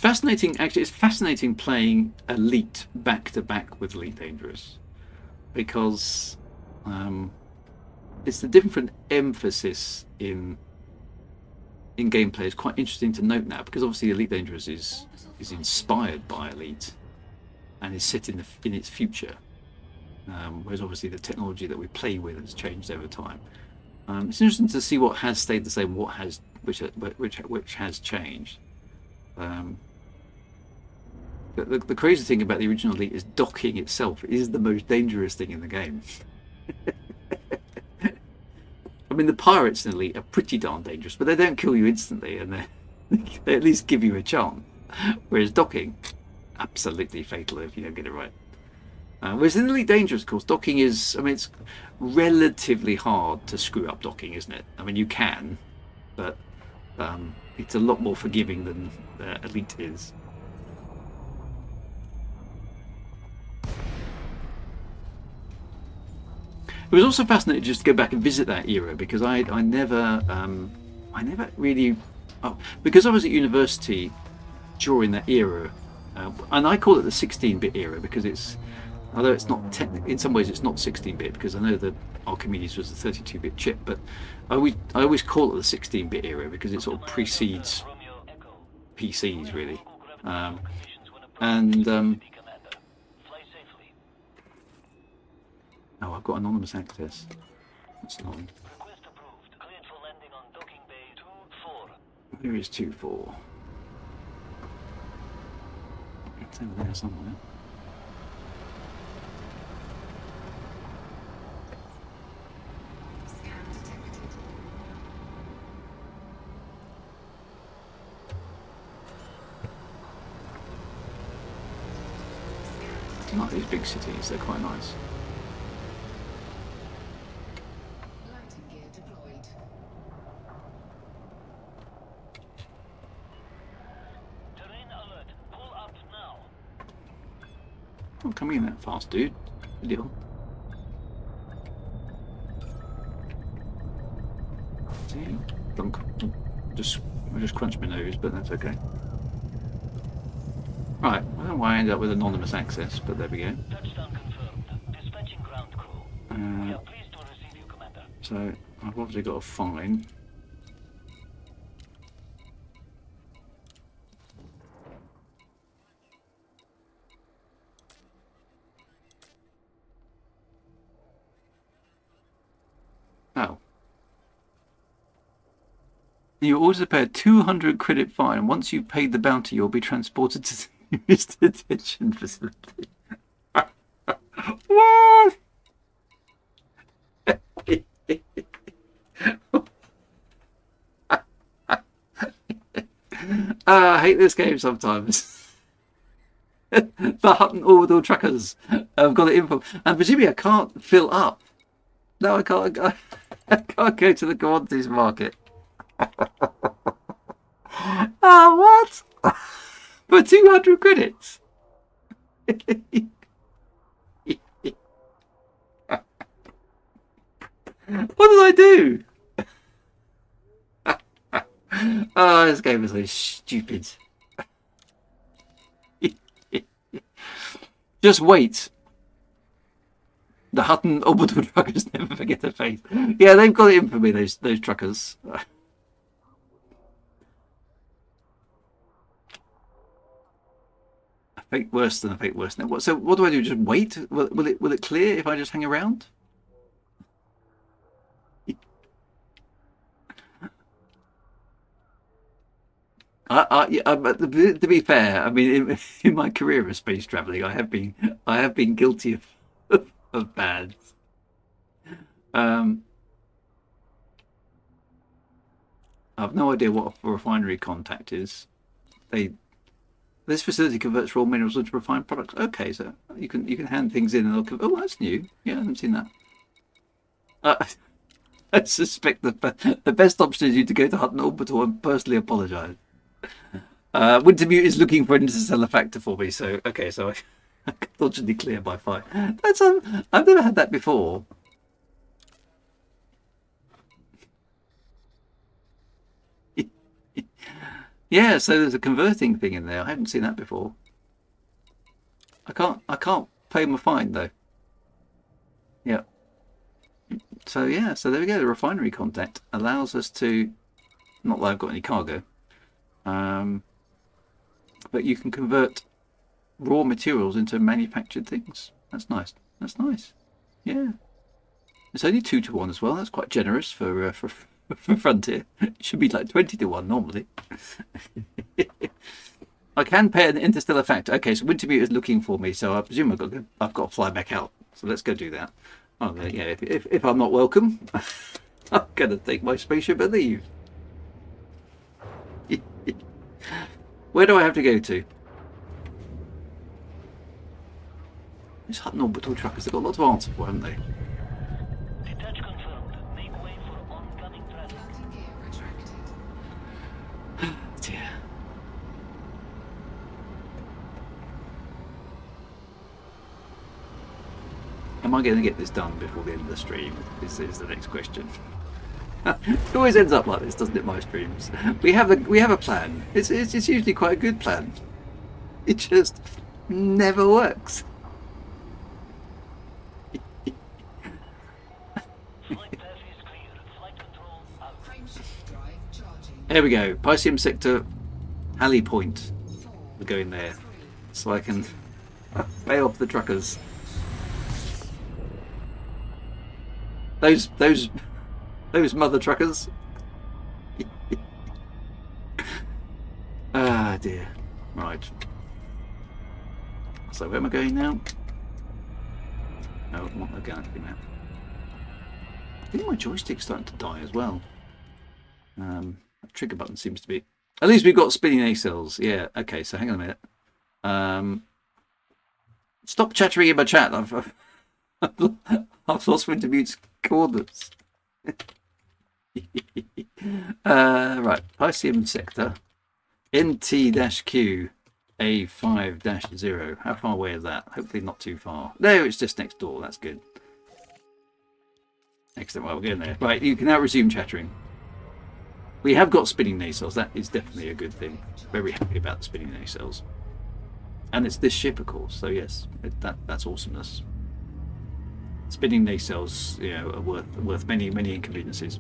fascinating. Actually, it's fascinating playing Elite back to back with Elite Dangerous, because it's the different emphasis in gameplay is quite interesting to note now, because obviously Elite Dangerous is inspired by Elite and is set in its future, whereas obviously the technology that we play with has changed over time. It's interesting to see what has stayed the same, which has changed. The crazy thing about the original Elite is docking itself is the most dangerous thing in the game. I mean, the pirates in Elite are pretty darn dangerous, but they don't kill you instantly, and they at least give you a chance. Whereas docking, absolutely fatal if you don't get it right. Whereas in Elite Dangerous, of course, docking is, I mean, it's relatively hard to screw up docking, isn't it? I mean, you can, but it's a lot more forgiving than Elite is. It was also fascinating just to go back and visit that era, because I never really, because I was at university during that era, and I call it the 16-bit era because it's, although it's not technically, in some ways it's not 16-bit, because I know that Archimedes was the 32-bit chip, but I always call it the 16-bit era because it sort of precedes PCs really, oh, I've got anonymous access. That's not. Request approved. Cleared for landing on docking bay 2-4. Where is 2-4? It's over there somewhere. Scan detected. I like these big cities, they're quite nice. Landing gear deployed. Terrain alert. Pull up now. Not coming in that fast, dude. Good deal. See, I just crunched my nose, but that's okay. Right, I don't know why I ended up with anonymous access, but there we go. Touchdown confirmed. Dispatching ground crew. We are pleased to receive you, Commander. So I've obviously got to find. Oh. You also pay a 200 credit fine. Once you've paid the bounty, you'll be transported to the nearest detention facility. What? I hate this game sometimes. The Hutton Orbital Truckers have got the info, and presumably I can't fill up. No, I can't. I can't go to the commodities market. What? For 200 credits? What did I do? Oh, this game is so stupid. Just wait. The Hutton Orbital Truckers never forget their face. Yeah, they've got it in for me, those truckers. A fate worse than a fate worse. Now, so what do I do? Just wait? Will it clear if I just hang around? But to be fair, I mean, in my career of space traveling, I have been guilty of bad. I have no idea what a refinery contact is. This facility converts raw minerals into refined products. Okay, so you can hand things in and they'll. Oh, that's new. Yeah, I haven't seen that. I suspect the best option is you to go to Hutton Orbital and personally apologise. Wintermute is looking for an interstellar factor for me, so okay, so I fortunately clear by 5. That's I've never had that before. Yeah, so there's a converting thing in there. I haven't seen that before. I can't pay my fine though. Yeah. So yeah, so there we go. The refinery contact allows us to, not that I've got any cargo, but you can convert raw materials into manufactured things. That's nice. That's nice. Yeah. It's only 2 to 1 as well. That's quite generous for Frontier. It should be like 20 to 1 normally. I can pay an interstellar factor. Okay, so Wintermute is looking for me, so I presume I've got to fly back out. So let's go do that. Oh, yeah. If I'm not welcome, I'm gonna take my spaceship and leave. Where do I have to go to? These Hutton orbital truckers, they've got lots of answers for, haven't they? Detach confirmed. Make way for oncoming traffic. Landing gear retracted. Dear. Am I going to get this done before the end of the stream? This is the next question. It always ends up like this, doesn't it? My streams. We have a plan. It's usually quite a good plan. It just never works. Flight path is clear. Flight control out. Frameshift drive charging. There we go. Pisceum sector, Halley Point. 4, We're going there, 3, so I can pay off the truckers. Those mother truckers. Ah dear. Right. So where am I going now? No, I'm not going to now. I think my joystick's starting to die as well. The trigger button seems to be. At least we've got spinning nacelles. Yeah. Okay. So hang on a minute. Stop chattering in my chat. I've lost Wintermute's coordinates. Right. Pisceum sector. NT-Q A5-0. How far away is that? Hopefully not too far. No, it's just next door. That's good. Excellent. Well, we're getting there. Right, you can now resume chattering. We have got spinning nacelles. That is definitely a good thing. Very happy about the spinning nacelles. And it's this ship, of course. So yes, that's awesomeness. Spinning nacelles, you know, are worth many inconveniences.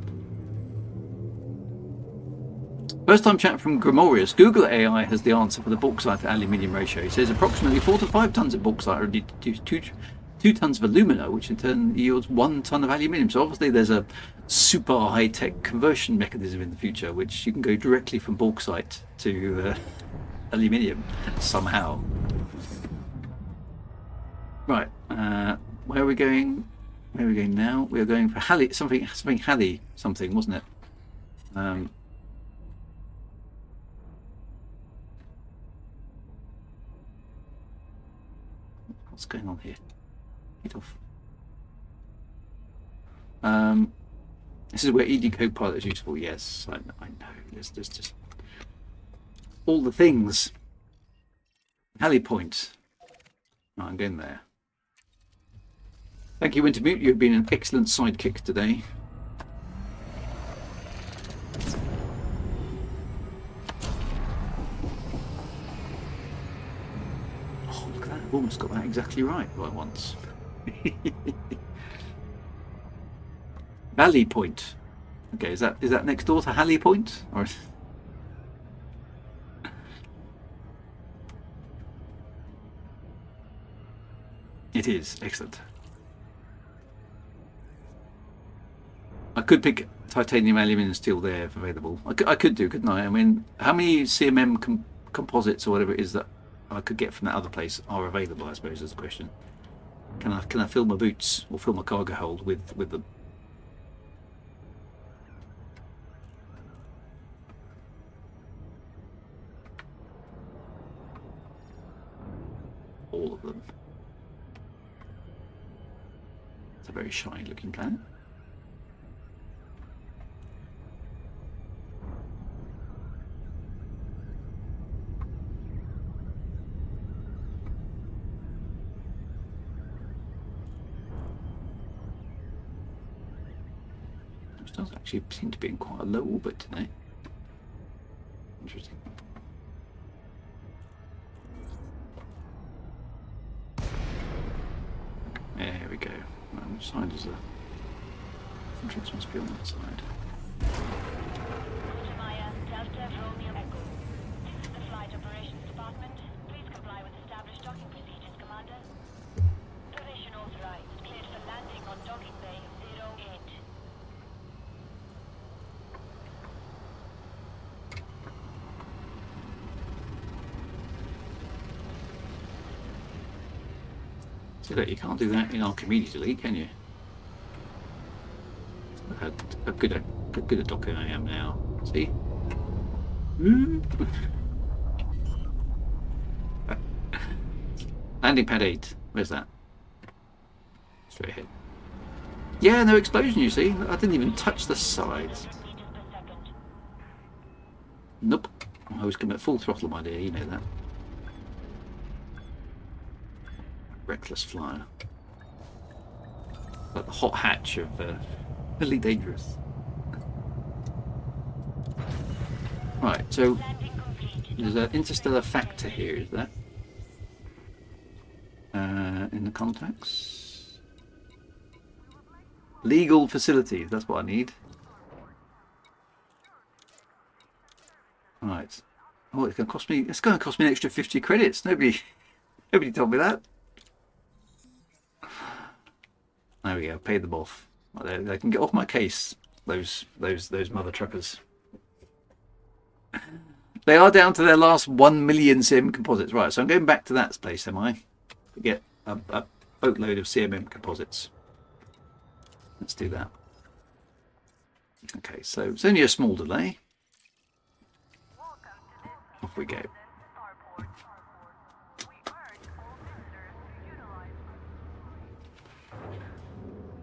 First time chat from Gregorius. Google AI has the answer for the bauxite to aluminium ratio. It says approximately 4 to 5 tons of bauxite are needed to produce 2 tons of alumina, which in turn yields 1 ton of aluminium. So obviously there's a super high-tech conversion mechanism in the future, which you can go directly from bauxite to aluminium somehow. Right, where are we going? Where are we going now? We are going for Halley, something Halley, wasn't it? What's going on here? Get off. This is where ED Copilot is useful. Yes, I know. There's just all the things. Halley Point. Oh, I'm going there. Thank you, Wintermute. You've been an excellent sidekick today. Oh, look at that. I've almost got that exactly right once. Valley Point. Okay, is that next door to Halley Point? Or it is. Excellent. I could pick titanium, aluminium, and steel there if available. I could do, couldn't I? I mean, how many CMM composites or whatever it is that I could get from that other place are available? I suppose is the question. Can I fill my boots or fill my cargo hold with them? All of them. It's a very shiny looking planet. Which does actually seem to be in quite a low orbit today. Interesting. Which side is the entrance? Must be on that side. Maya, Delta, Romeo, Echo. This is the Flight Operations Department. Please comply with established docking procedures, Commander. Permission authorized. Cleared for landing on docking bay 08. So look, you can't do that in Archimedes Elite, can you? Look how good a docker I am now. See? Landing pad 8. Where's that? Straight ahead. Yeah, no explosion, you see. I didn't even touch the sides. Nope. I was coming at full throttle, my dear, you know that. Reckless flyer. Like the hot hatch of Elite Dangerous. Right, so there's an interstellar factor here, is that? In the contacts. Legal facilities, that's what I need. Right. Oh, it's going to cost me an extra 50 credits. Nobody told me that. There we go. Paid them off. They can get off my case. Those mother truckers. They are down to their last 1 million CM composites. Right. So I'm going back to that place, am I? To get a boatload of CMM composites. Let's do that. Okay. So it's only a small delay. Off we go.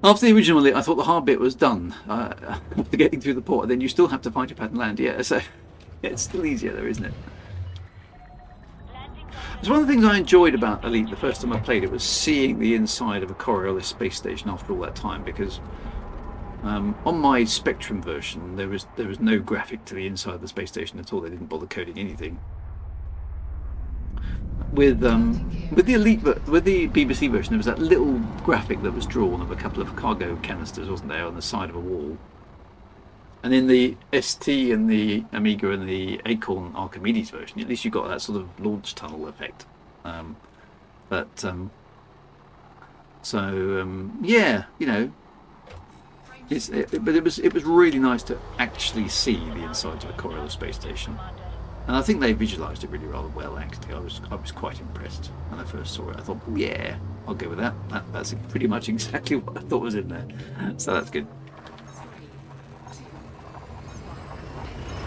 After the original, I thought the hard bit was done. After getting through the port, and then you still have to find your pad and land. Yeah, so it's still easier though, isn't it? It's one of the things I enjoyed about Elite the first time I played it was seeing the inside of a Coriolis space station after all that time, because on my Spectrum version there was no graphic to the inside of the space station at all. They didn't bother coding anything. With the Elite, with the BBC version, there was that little graphic that was drawn of a couple of cargo canisters, wasn't there, on the side of a wall. And in the ST and the Amiga and the Acorn Archimedes version, at least you got that sort of launch tunnel effect. Yeah, you know, but it was really nice to actually see the inside of a Coriolis space station. And I think they visualised it really rather well, actually. I was quite impressed when I first saw it. I thought, oh, yeah, I'll go with that. That's pretty much exactly what I thought was in there. So that's good.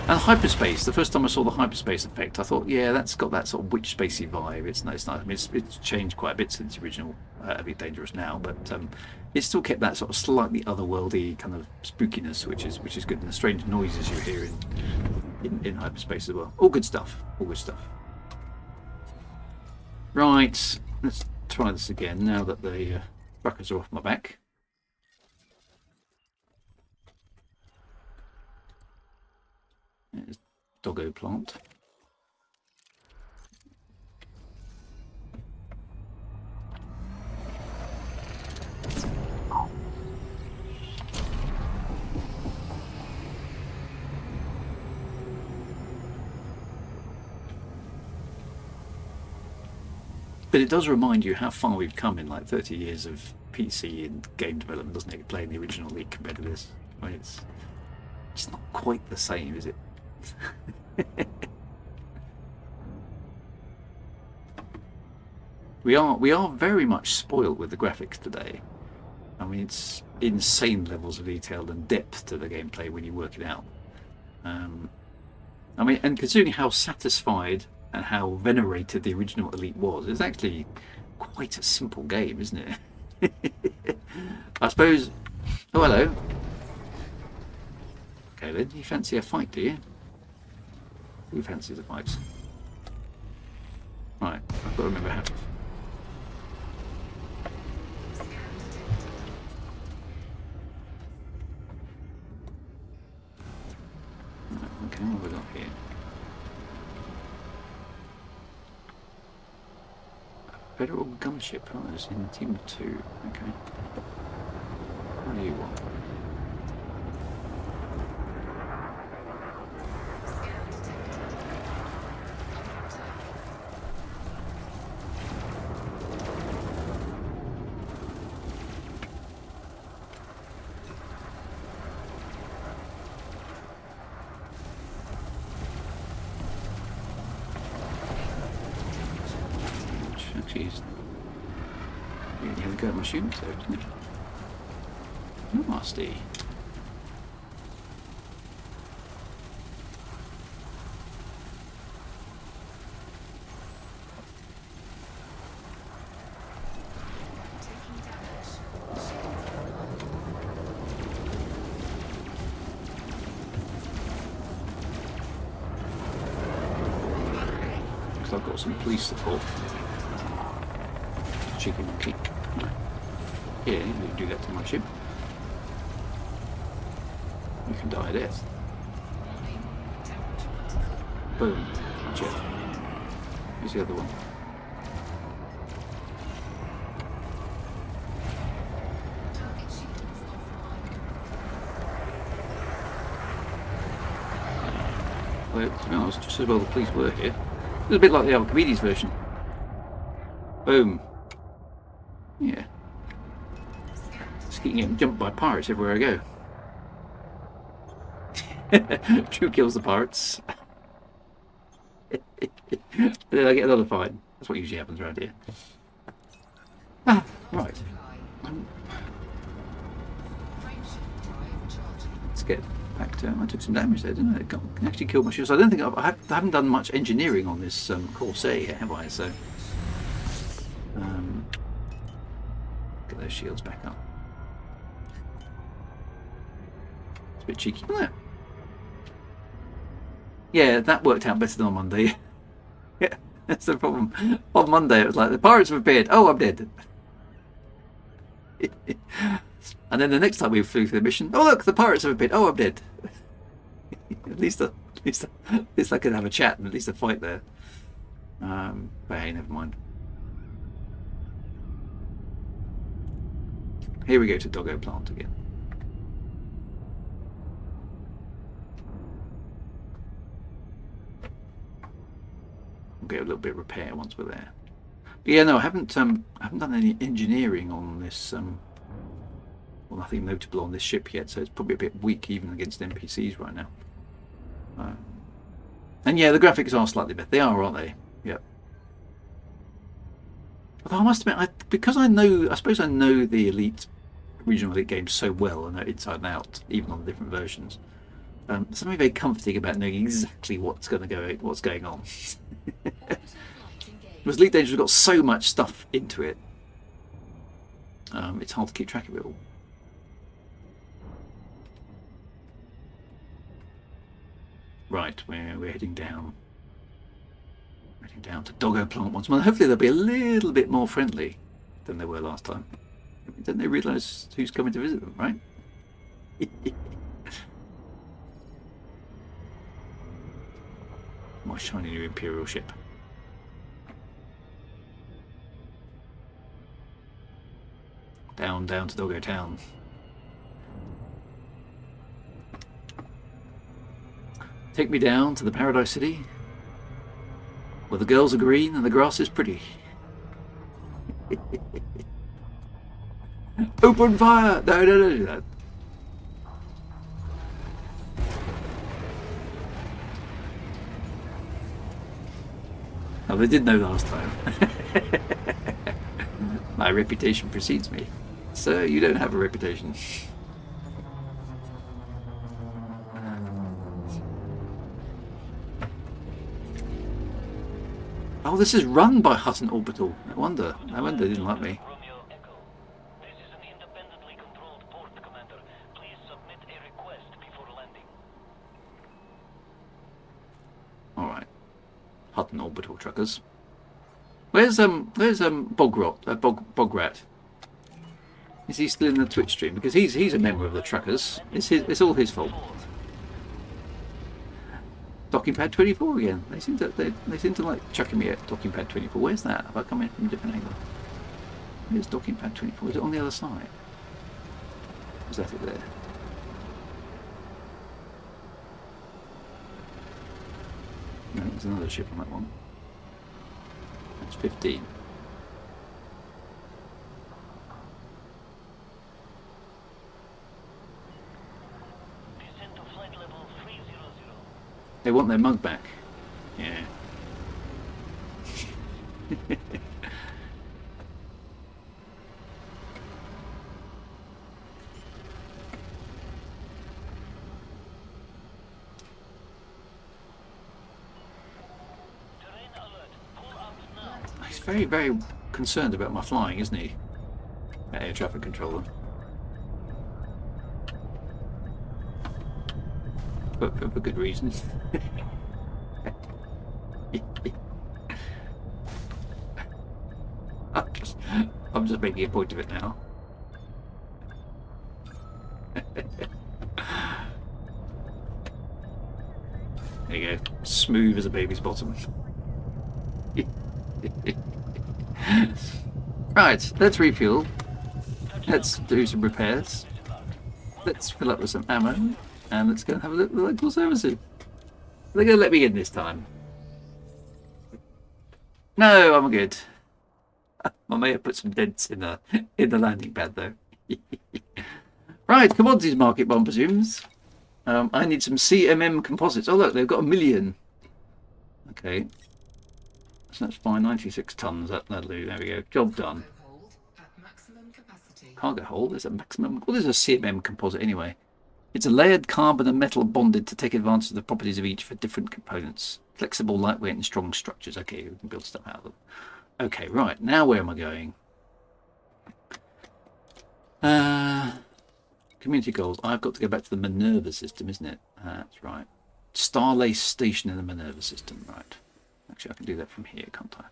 And hyperspace, the first time I saw the hyperspace effect, I thought, yeah, that's got that sort of witch spacey vibe. It's nice. I mean, it's changed quite a bit since the original Elite Dangerous now, but it still kept that sort of slightly otherworldly kind of spookiness, which is good, and the strange noises you hear in hyperspace as well. All good stuff. All good stuff. Right, let's try this again now that the truckers are off my back. There's Doggo Plant. But it does remind you how far we've come in like 30 years of PC and game development, doesn't it? Playing the original League compared to this. I mean, it's not quite the same, is it? We are very much spoiled with the graphics today. I mean, it's insane levels of detail and depth to the gameplay when you work it out. I mean, and considering how satisfied and how venerated the original Elite was, it's actually quite a simple game, isn't it? I suppose. Oh, hello. Okay, then you fancy a fight, do you? Who fancies a fight? Right, I've got to remember how to. Okay, what have we got here? Federal gunship, oh, there's in team of 2. Okay. New one. Scan detected. Under attack. Which actually is really had a go at my students there, isn't it? Nasty. Taking damage. Shields offline. Because I've got some police support. Cheeky monkey. Yeah, you can do that to my ship. You can die of death. Warning. Temperature critical. Boom. Jet. Who's the other one? Target shields offline. Well, to be honest, just as well the police were here. It's a bit like the Archimedes version. Boom. Yeah. Scan Just keep getting jumped by pirates everywhere I go. True kills the pirates. Then I get another fight. That's what usually happens around here. Ah, right. supply. Frameshift drive charging. Let's get back to. I took some damage there, didn't I? It actually killed my shields. I don't think I haven't done much engineering on this Corsair yet, have I? So, get those shields back up. It's a bit cheeky, isn't it? Yeah, that worked out better than on Monday. Yeah, that's the problem. On Monday, it was like the pirates have appeared. Oh, I'm dead. And then the next time we flew through the mission, oh look, the pirates have appeared. Oh, I'm dead. at least I could have a chat and at least a fight there. But hey, never mind. Here we go to Doggo Plant again. We'll get a little bit of repair once we're there. But yeah, no, I haven't done any engineering on this. Well, nothing notable on this ship yet, so it's probably a bit weak even against NPCs right now. And yeah, the graphics are slightly better. They are, aren't they? Yep. Although I must admit, because I suppose I know the original Elite games so well, I know inside and out, even on the different versions. Something very comforting about knowing exactly what's going on. Orbital flight engaged. Whereas Elite Dangerous has got so much stuff into it, it's hard to keep track of it all. Right, we're heading down. Heading down to Doggo Plant once more. Hopefully they'll be a little bit more friendly than they were last time. Don't they realise who's coming to visit them, right? My shiny new Imperial ship. Down to Doggo Town. Take me down to the Paradise City, where the girls are green and the grass is pretty. Open fire! No, don't do that. Oh, they did know last time. My reputation precedes me. Sir, you don't have a reputation. Oh, this is run by Hutton Orbital. No wonder they didn't like me. Romeo Echo. This is an independently controlled port, Commander. Please submit a request before landing. Alright. Hutton Orbital truckers. Where's Bograt? Is he still in the Twitch stream? Because he's a member of the truckers. It's all his fault. Docking pad 24 again. They seem to like chucking me at docking pad 24. Where's that? Have I come in from a different angle? Where's docking pad 24? Is it on the other side? Was that it there? No, there's another ship on that one. That's 15. Descend to flight level 300. They want their mug back. Yeah. Terrain alert. Pull out now. He's very, very concerned about my flying, isn't he? Air traffic controller. But for good reasons. I'm just making a point of it now. There you go. Smooth as a baby's bottom. Right, let's refuel. Let's do some repairs. Let's fill up with some ammo. And let's go and have a look at the local services. They're going to let me in this time. No, I'm good. I may have put some dents in the landing pad though. Right, commodities market, one presumes. I need some CMM composites. Oh look, they've got 1 million. Okay, so that's fine. 96 tons. That'll do. There we go. Job done. Hold at maximum capacity. Cargo hold is a maximum. What is a CMM composite anyway? It's a layered carbon and metal bonded to take advantage of the properties of each for different components. Flexible, lightweight, and strong structures. Okay, we can build stuff out of them. Okay, right. Now where am I going? Community goals. I've got to go back to the Minerva system, isn't it? That's right. Starlace Station in the Minerva system. Right. Actually, I can do that from here, can't I?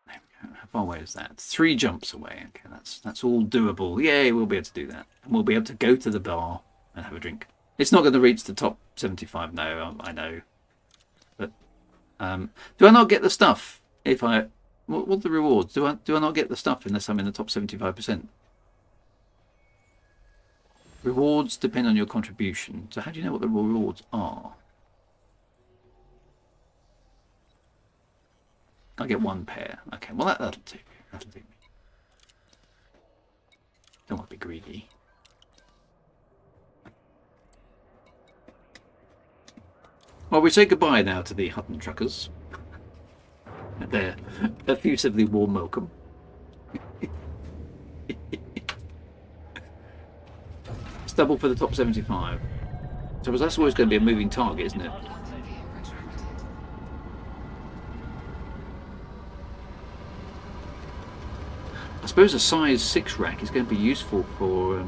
There we go. How far away is that? 3 jumps away. Okay, that's all doable. Yay, we'll be able to do that. And we'll be able to go to the bar and have a drink. It's not going to reach the top 75. No, I know. But do I not get the stuff if I? What are the rewards? Do I not get the stuff unless I'm in the top 75%? Rewards depend on your contribution. So how do you know what the rewards are? I get 1 pair. Okay, well that'll do. That'll do me. Don't want to be greedy. Well, we say goodbye now to the Hutton truckers. They're effusively warm welcome. It's double for the top 75. So that's always going to be a moving target, isn't it? Landing gear retracted. I suppose a size 6 rack is going to be useful for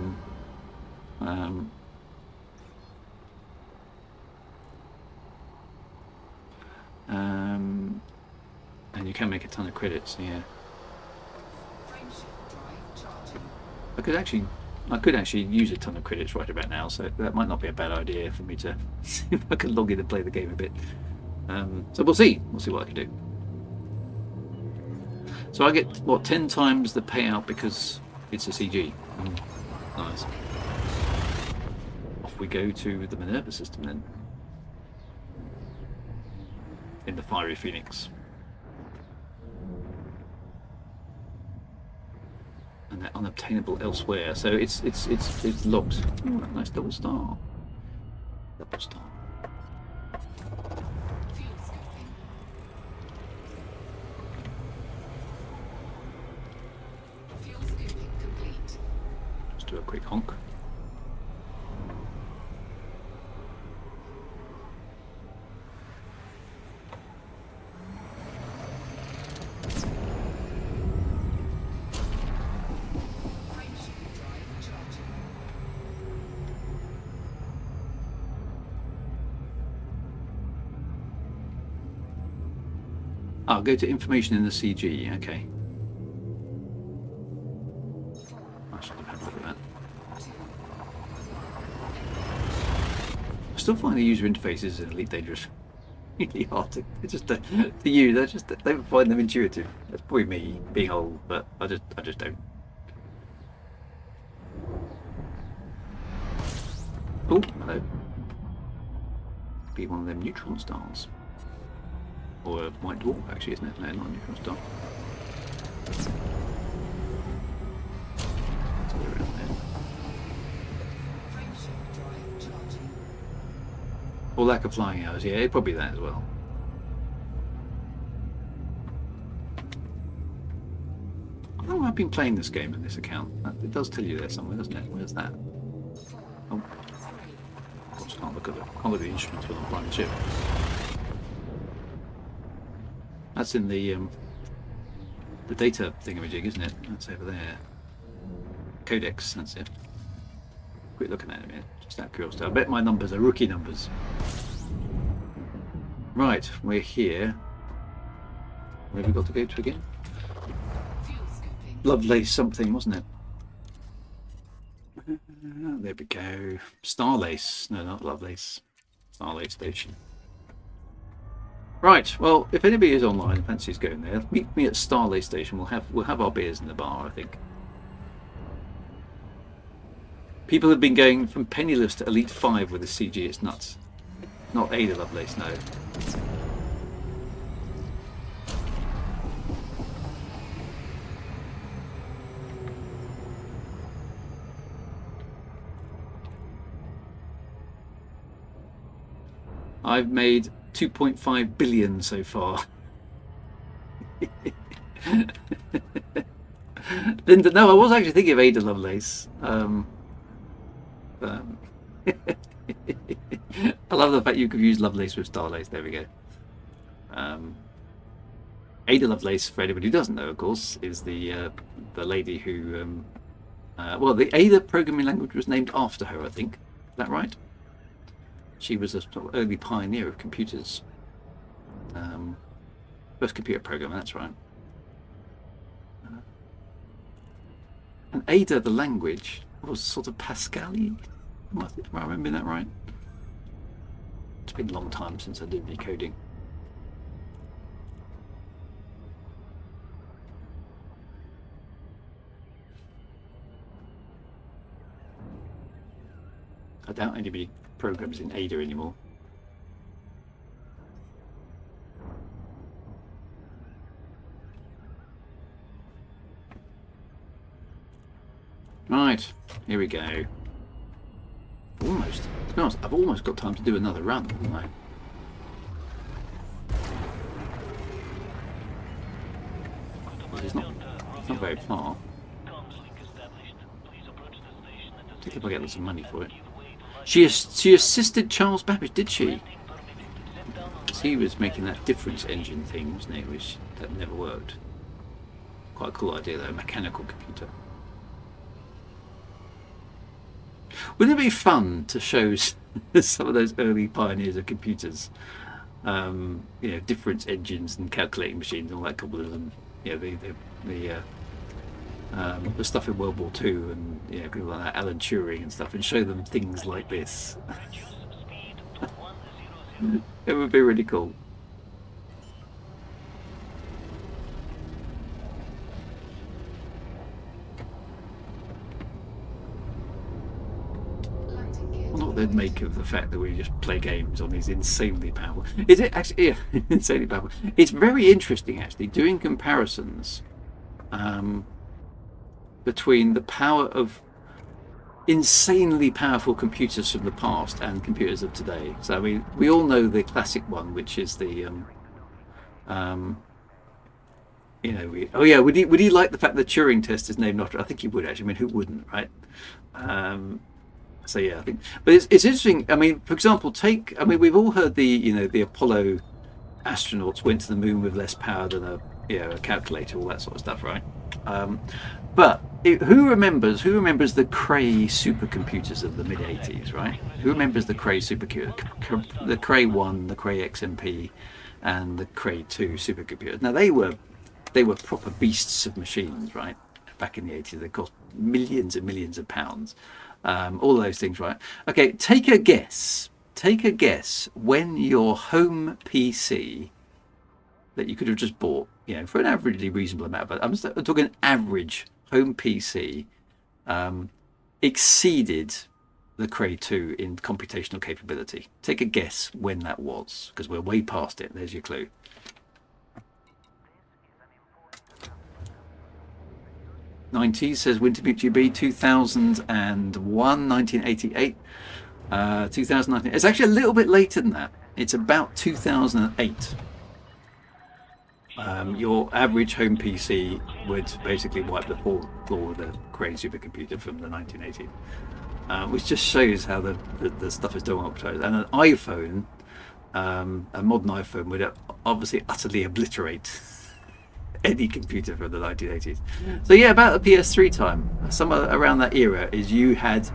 and you can make a ton of credits, yeah. Frameshift drive charging. I could actually use a ton of credits right about now, so that might not be a bad idea for me to see if I can log in and play the game a bit. So we'll see what I can do. So I get what 10 times the payout because it's a CG. Nice. Off we go to the Minerva system then. In the Fiery Phoenix. And they're unobtainable elsewhere, so it's locked. Ooh, nice double star. Double star. Fuel scoping. Fuel scooping complete. Let's do a quick honk. Frameshift drive charging. I'll go to information in the CG. Okay. I should have had a look at that. I still find the user interfaces in Elite Dangerous really hard to use. I don't find them intuitive. That's probably me being old, but I just don't. Oh, hello. Be one of them neutron stars. Or a white dwarf, actually, isn't it? No, not a neutron star. It's all around there. Frameshift drive charging. Or lack of flying hours, yeah, probably that as well. How long have I been playing this game in this account? It does tell you there somewhere, doesn't it? Where's that? Oh, of course, can't look at the instruments when I'm flying the ship. That's in the data thingamajig, isn't it? That's over there. Codex, that's it. Quick looking at it a minute, just out of curiosity. I bet my numbers are rookie numbers. Right, we're here. Where have we got to go to again? Fuel scooping. Lovelace something, wasn't it? There we go. Starlace. No, not Lovelace. Starlace Station. Right, well, if anybody is online and fancies going there, meet me at Starlace Station. We'll have our beers in the bar, I think. People have been going from penniless to Elite 5 with the CG. It's nuts. Not Ada Lovelace, no. I've made 2.5 billion so far. Linda, no, I was actually thinking of Ada Lovelace. I love the fact you could use Lovelace with Starlace. There we go. Ada Lovelace, for anybody who doesn't know, of course, is the lady who, well, the Ada programming language was named after her, I think. Is that right? She was a sort of early pioneer of computers. First computer programmer, that's right. And Ada, the language, was sort of Pascal-y. Am I remembering that right? It's been a long time since I did decoding. I doubt anybody programs in Ada anymore. Right, here we go. Almost. To be honest, I've almost got time to do another run, haven't I? It's not very far. I think if I get lots of money for it. She assisted Charles Babbage, did she? Because he was making that difference engine thing, wasn't he? Which that never worked. Quite a cool idea though, a mechanical computer. Wouldn't it be fun to show some of those early pioneers of computers? You know, difference engines and calculating machines and all that couple of them. You know, the stuff in World War II and people like that, Alan Turing and stuff, and show them things like this. It would be really cool. I wonder what they'd make of the fact that we just play games on these insanely powerful. Is it actually? Yeah, insanely powerful. It's very interesting actually doing comparisons between the power of insanely powerful computers from the past and computers of today. So I mean, we all know the classic one, which is the oh yeah, would he like the fact that the Turing test is named after? I think he would actually. I mean, who wouldn't, right? So yeah, I think. But it's interesting. I mean, for example, we've all heard the Apollo astronauts went to the moon with less power than a calculator, all that sort of stuff, right? But who remembers the Cray supercomputers of the mid '80s, right? Who remembers the Cray supercomputer, the Cray 1, the Cray XMP, and the Cray 2 supercomputers? Now they were proper beasts of machines, right? Back in the '80s, they cost millions and millions of pounds. All those things, right? Okay, take a guess when your home PC that you could have just bought, for an averagely reasonable amount, but I'm talking average home PC, exceeded the Cray 2 in computational capability. Take a guess when that was, because we're way past it. There's your clue. '90s says Wintermute GB, 2001, 1988, 2019. It's actually a little bit later than that. It's about 2008. Your average home PC would basically wipe the floor with a Cray supercomputer from the 1980s, which just shows how the stuff is done optimized. And an iPhone, a modern iPhone, would obviously utterly obliterate any computer from the 1980s. So yeah, about the PS3 time, somewhere around that era, is you had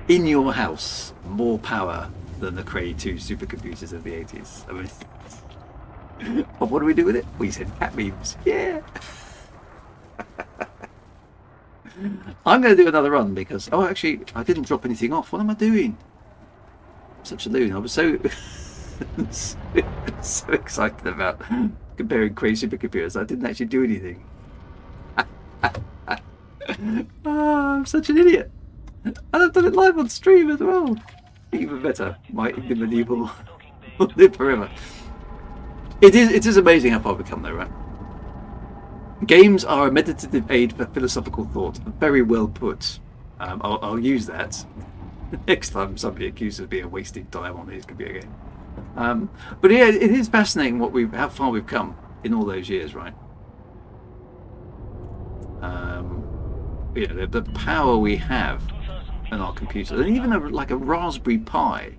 in your house more power than the Cray 2 supercomputers of the 80s. I mean, but what do we do with it? We send cat memes. Yeah. I'm going to do another run because, oh, actually, I didn't drop anything off. What am I doing? I'm such a loon. I was so so excited about comparing Cray supercomputers. I didn't actually do anything. I'm such an idiot. And I've done it live on stream as well. Even better. My medieval will live forever. It is amazing how far we've come though, right? Games are a meditative aid for philosophical thought. Very well put. I'll use that next time somebody accuses me of wasting time on his computer game. But yeah, it is fascinating how far we've come in all those years, right? The power we have in our computers, and even like a Raspberry Pi,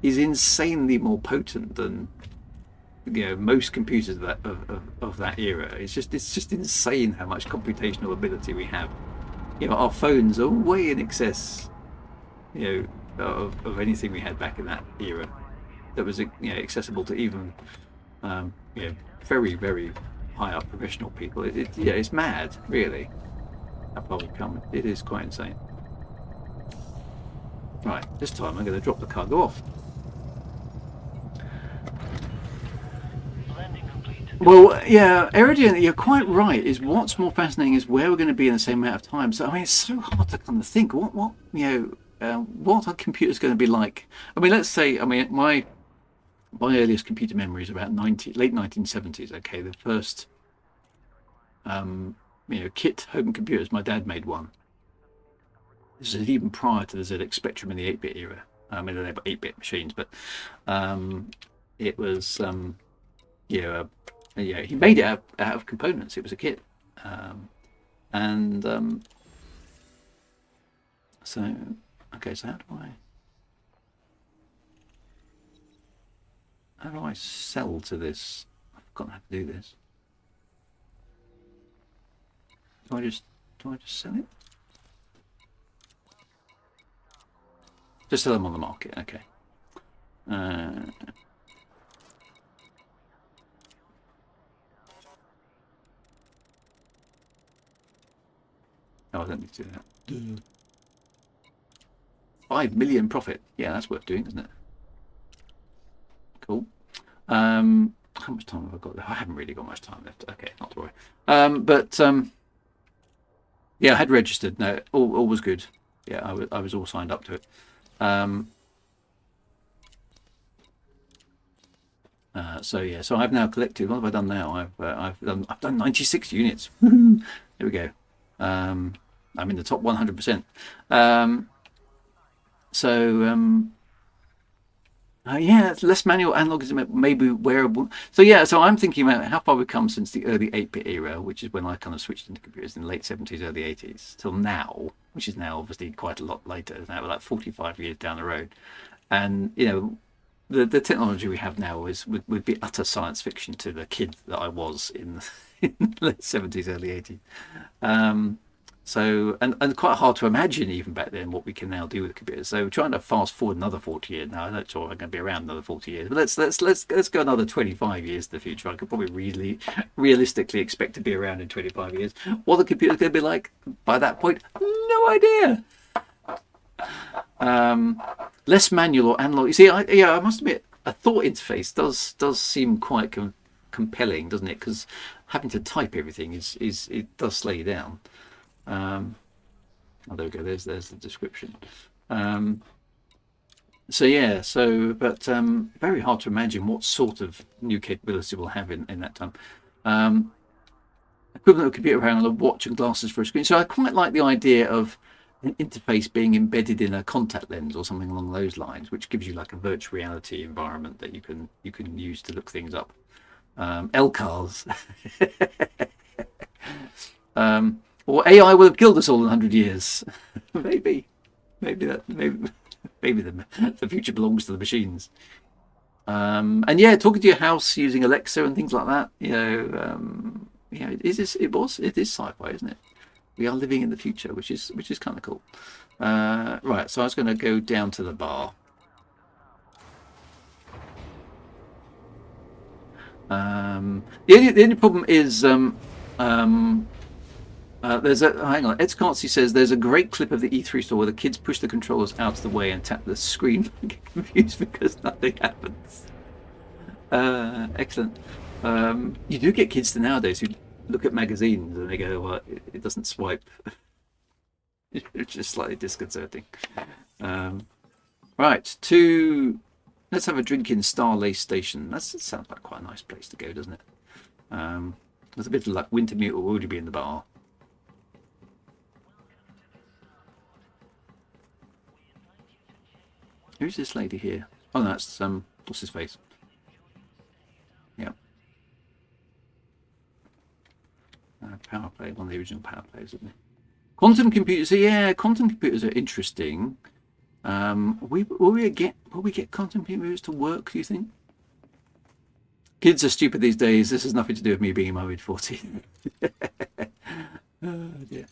is insanely more potent than most computers of that era. It's just insane how much computational ability we have. Our phones are way in excess, of anything we had back in that era. That was accessible to even very, very high up professional people. It's mad, really, how far we've come. It is quite insane. Right, this time I'm going to drop the cargo off. Well, yeah, Eridian, you're quite right. Is what's more fascinating is where we're going to be in the same amount of time. So I mean, it's so hard to kind of think what are computers going to be like. I mean, let's say, my earliest computer memory is about late 1970s. Okay, the first kit home computers. My dad made one. This is even prior to the ZX Spectrum in the 8-bit era. I mean, they were 8-bit machines, but it was he made it out of components. It was a kit, so okay. So how do I sell to this? I've forgotten how to do this. Do I just sell it? Just sell them on the market. Okay. Oh, I don't need to do that. 5 million profit. Yeah, that's worth doing, isn't it? Cool. How much time have I got left? I haven't really got much time left. Okay, not to worry. Yeah, I had registered. No, all was good. Yeah, I was all signed up to it. So I've now collected. What have I done now? I've done 96 units. There we go. I'm in the top 100%. It's less manual, analog is maybe wearable. So I'm thinking about how far we've come since the early 8-bit era, which is when I kind of switched into computers in the late 70s, early 80s, till now, which is now obviously quite a lot later. It's now like 45 years down the road. And, the technology we have now would be utter science fiction to the kid that I was in the late 70s, early 80s. And quite hard to imagine even back then what we can now do with computers. So trying to fast forward another 40 years. Now I'm not sure I'm going to be around another 40 years, but let's go another 25 years to the future. I could probably really realistically expect to be around in 25 years. What the computer's going to be like by that point, no idea. Less manual or analog. You see, I must admit, a thought interface does seem quite compelling, doesn't it? Because having to type everything it does slow you down. There we go. There's the description. So yeah, but very hard to imagine what sort of new capability we'll have in that time. Equivalent of computer power on a watch and glasses for a screen. So I quite like the idea of an interface being embedded in a contact lens or something along those lines, which gives you like a virtual reality environment that you can use to look things up. LCARs. Or AI will have killed us all in 100 years. maybe the future belongs to the machines. And yeah, talking to your house using Alexa and things like that. It is sci-fi, isn't it? We are living in the future, which is kind of cool. Right, so I was going to go down to the bar. The only problem is there's a hang on. Ed Scarcy says there's a great clip of the E3 store where the kids push the controllers out of the way and tap the screen and get confused because nothing happens. Excellent. You do get kids nowadays who look at magazines and they go, "Well, it doesn't swipe." It's just slightly disconcerting. Right, let's have a drink in Starlace Station. That sounds like quite a nice place to go, doesn't it? There's a bit of luck. Wintermute will already be in the bar. Who's this lady here? Oh, no, that's what's his face? Yeah. Power play, one of the original power plays, isn't it? Quantum computers. So yeah, quantum computers are interesting. Will we get quantum computers to work? Do you think? Kids are stupid these days. This has nothing to do with me being in my mid-40s. Oh dear.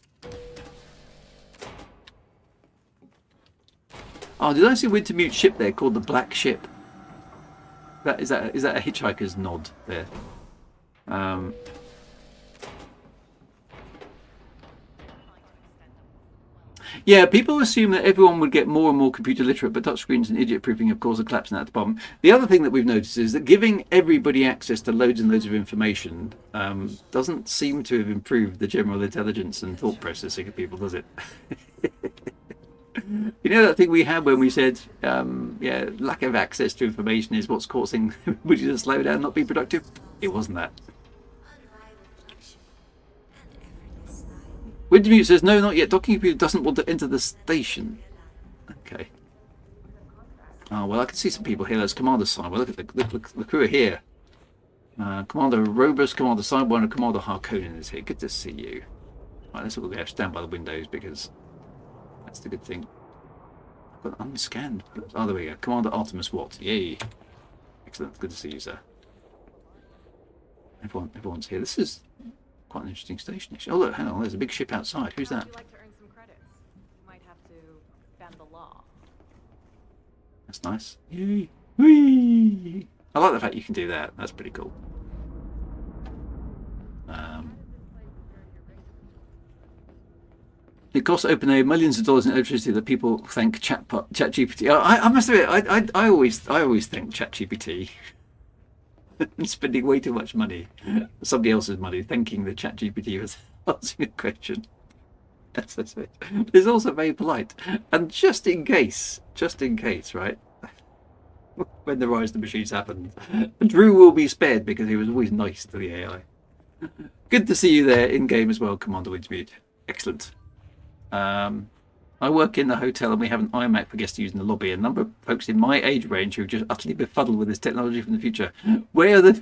Oh, did I see a Wintermute ship there called the Black Ship? Is that a hitchhiker's nod there? Yeah, people assume that everyone would get more and more computer literate, but touchscreens and idiot proofing have caused a collapse in that department. The other thing that we've noticed is that giving everybody access to loads and loads of information doesn't seem to have improved the general intelligence and thought processing of people, does it? You know that thing we had when we said, lack of access to information is what's causing everybody to slow down, not be productive? It wasn't that. Wintermute says, no, not yet. Docking computer doesn't want to enter the station. Okay. Oh, well, I can see some people here. There's Commander Sidewire. Look at the crew are here. Commander Robus, Commander Sidewire, and Commander Harkonnen is here. Good to see you. Right, let's all go stand by the windows because that's the good thing. I've got unscanned. Oh, there we go. Commander Artemis Watt. Yay. Excellent. Good to see you, sir. Everyone's here. This is quite an interesting station. Oh, look, hang on. There's a big ship outside. Who's that? Would you like to earn some credits? You might have to bend the law. That's nice. Yay. Whee! I like the fact you can do that. That's pretty cool. It costs OpenAI millions of dollars in electricity that people thank ChatGPT. I must admit, I always thank ChatGPT. Spending way too much money, somebody else's money, thanking the ChatGPT was answering a question. That's it. It's also very polite, and just in case, right? When the rise of the machines happened, Drew will be spared because he was always nice to the AI. Good to see you there in game as well, Commander Wintermute. Excellent. I work in the hotel and we have an iMac for guests to use in the lobby. A number of folks in my age range who are just utterly befuddled with this technology from the future. Where are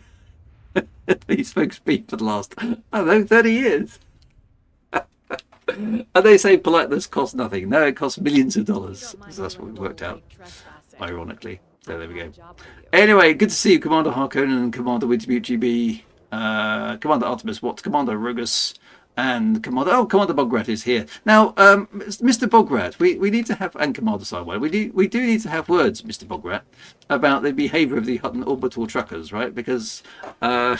these folks been for the last, I don't know, 30 years? And they say politeness costs nothing. No, it costs millions of dollars. So that's what we worked out, ironically. So there we go. Anyway, good to see you, Commander Harkonnen and Commander Wintermute GB, Commander Artemis Watt, Commander Rogus, and Commander Bograt is here. Now, Mr. Bograt, we need to have, and Commander Sideway, we do need to have words, Mr. Bograt, about the behaviour of the Hutton orbital truckers, right? Because I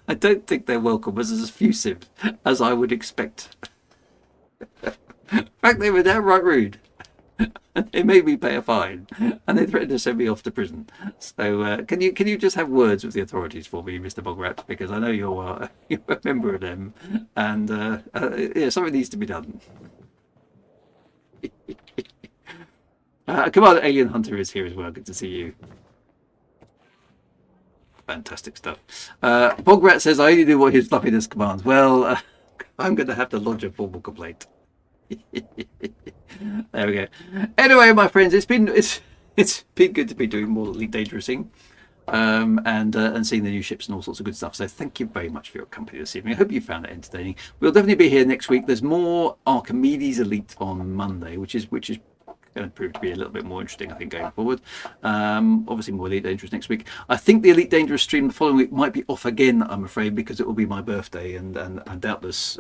don't think they're welcome as effusive as I would expect. In fact, they were downright rude. They made me pay a fine, and they threatened to send me off to prison. So, can you just have words with the authorities for me, Mr. Bograt? Because I know you're a member of them, and something needs to be done. Commander Alien Hunter is here as well. Good to see you. Fantastic stuff. Bograt says, I only do what his fluffiness commands. Well, I'm going to have to lodge a formal complaint. There we go. Anyway, my friends, it's been good to be doing more Elite Dangerousing. And seeing the new ships and all sorts of good stuff. So thank you very much for your company this evening. I hope you found it entertaining. We'll definitely be here next week. There's more Archimedes Elite on Monday, which is going to prove to be a little bit more interesting, I think, going forward. Obviously more Elite Dangerous next week. I think the Elite Dangerous stream the following week might be off again, I'm afraid, because it will be my birthday, and doubtless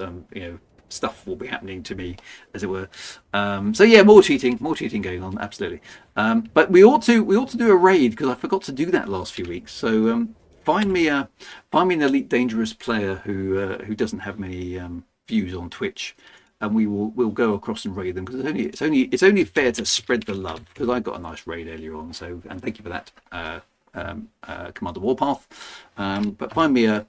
stuff will be happening to me, as it were. So yeah, more cheating going on, absolutely. But we ought to do a raid, because I forgot to do that last few weeks. So find me an Elite Dangerous player who doesn't have many views on Twitch, and we'll go across and raid them, because it's only fair to spread the love, because I got a nice raid earlier on. So, and thank you for that, Commander Warpath. But find me a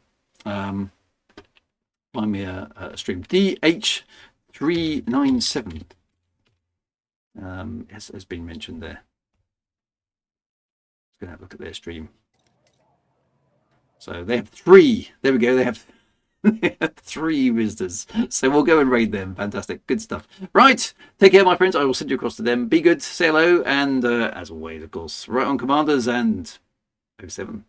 stream. DH397 has been mentioned there. Let's go and have a look at their stream. So they have 3. There we go. They have 3 visitors. So we'll go and raid them. Fantastic. Good stuff. Right. Take care, my friends. I will send you across to them. Be good. Say hello. And as always, of course, right on, Commanders, and 07.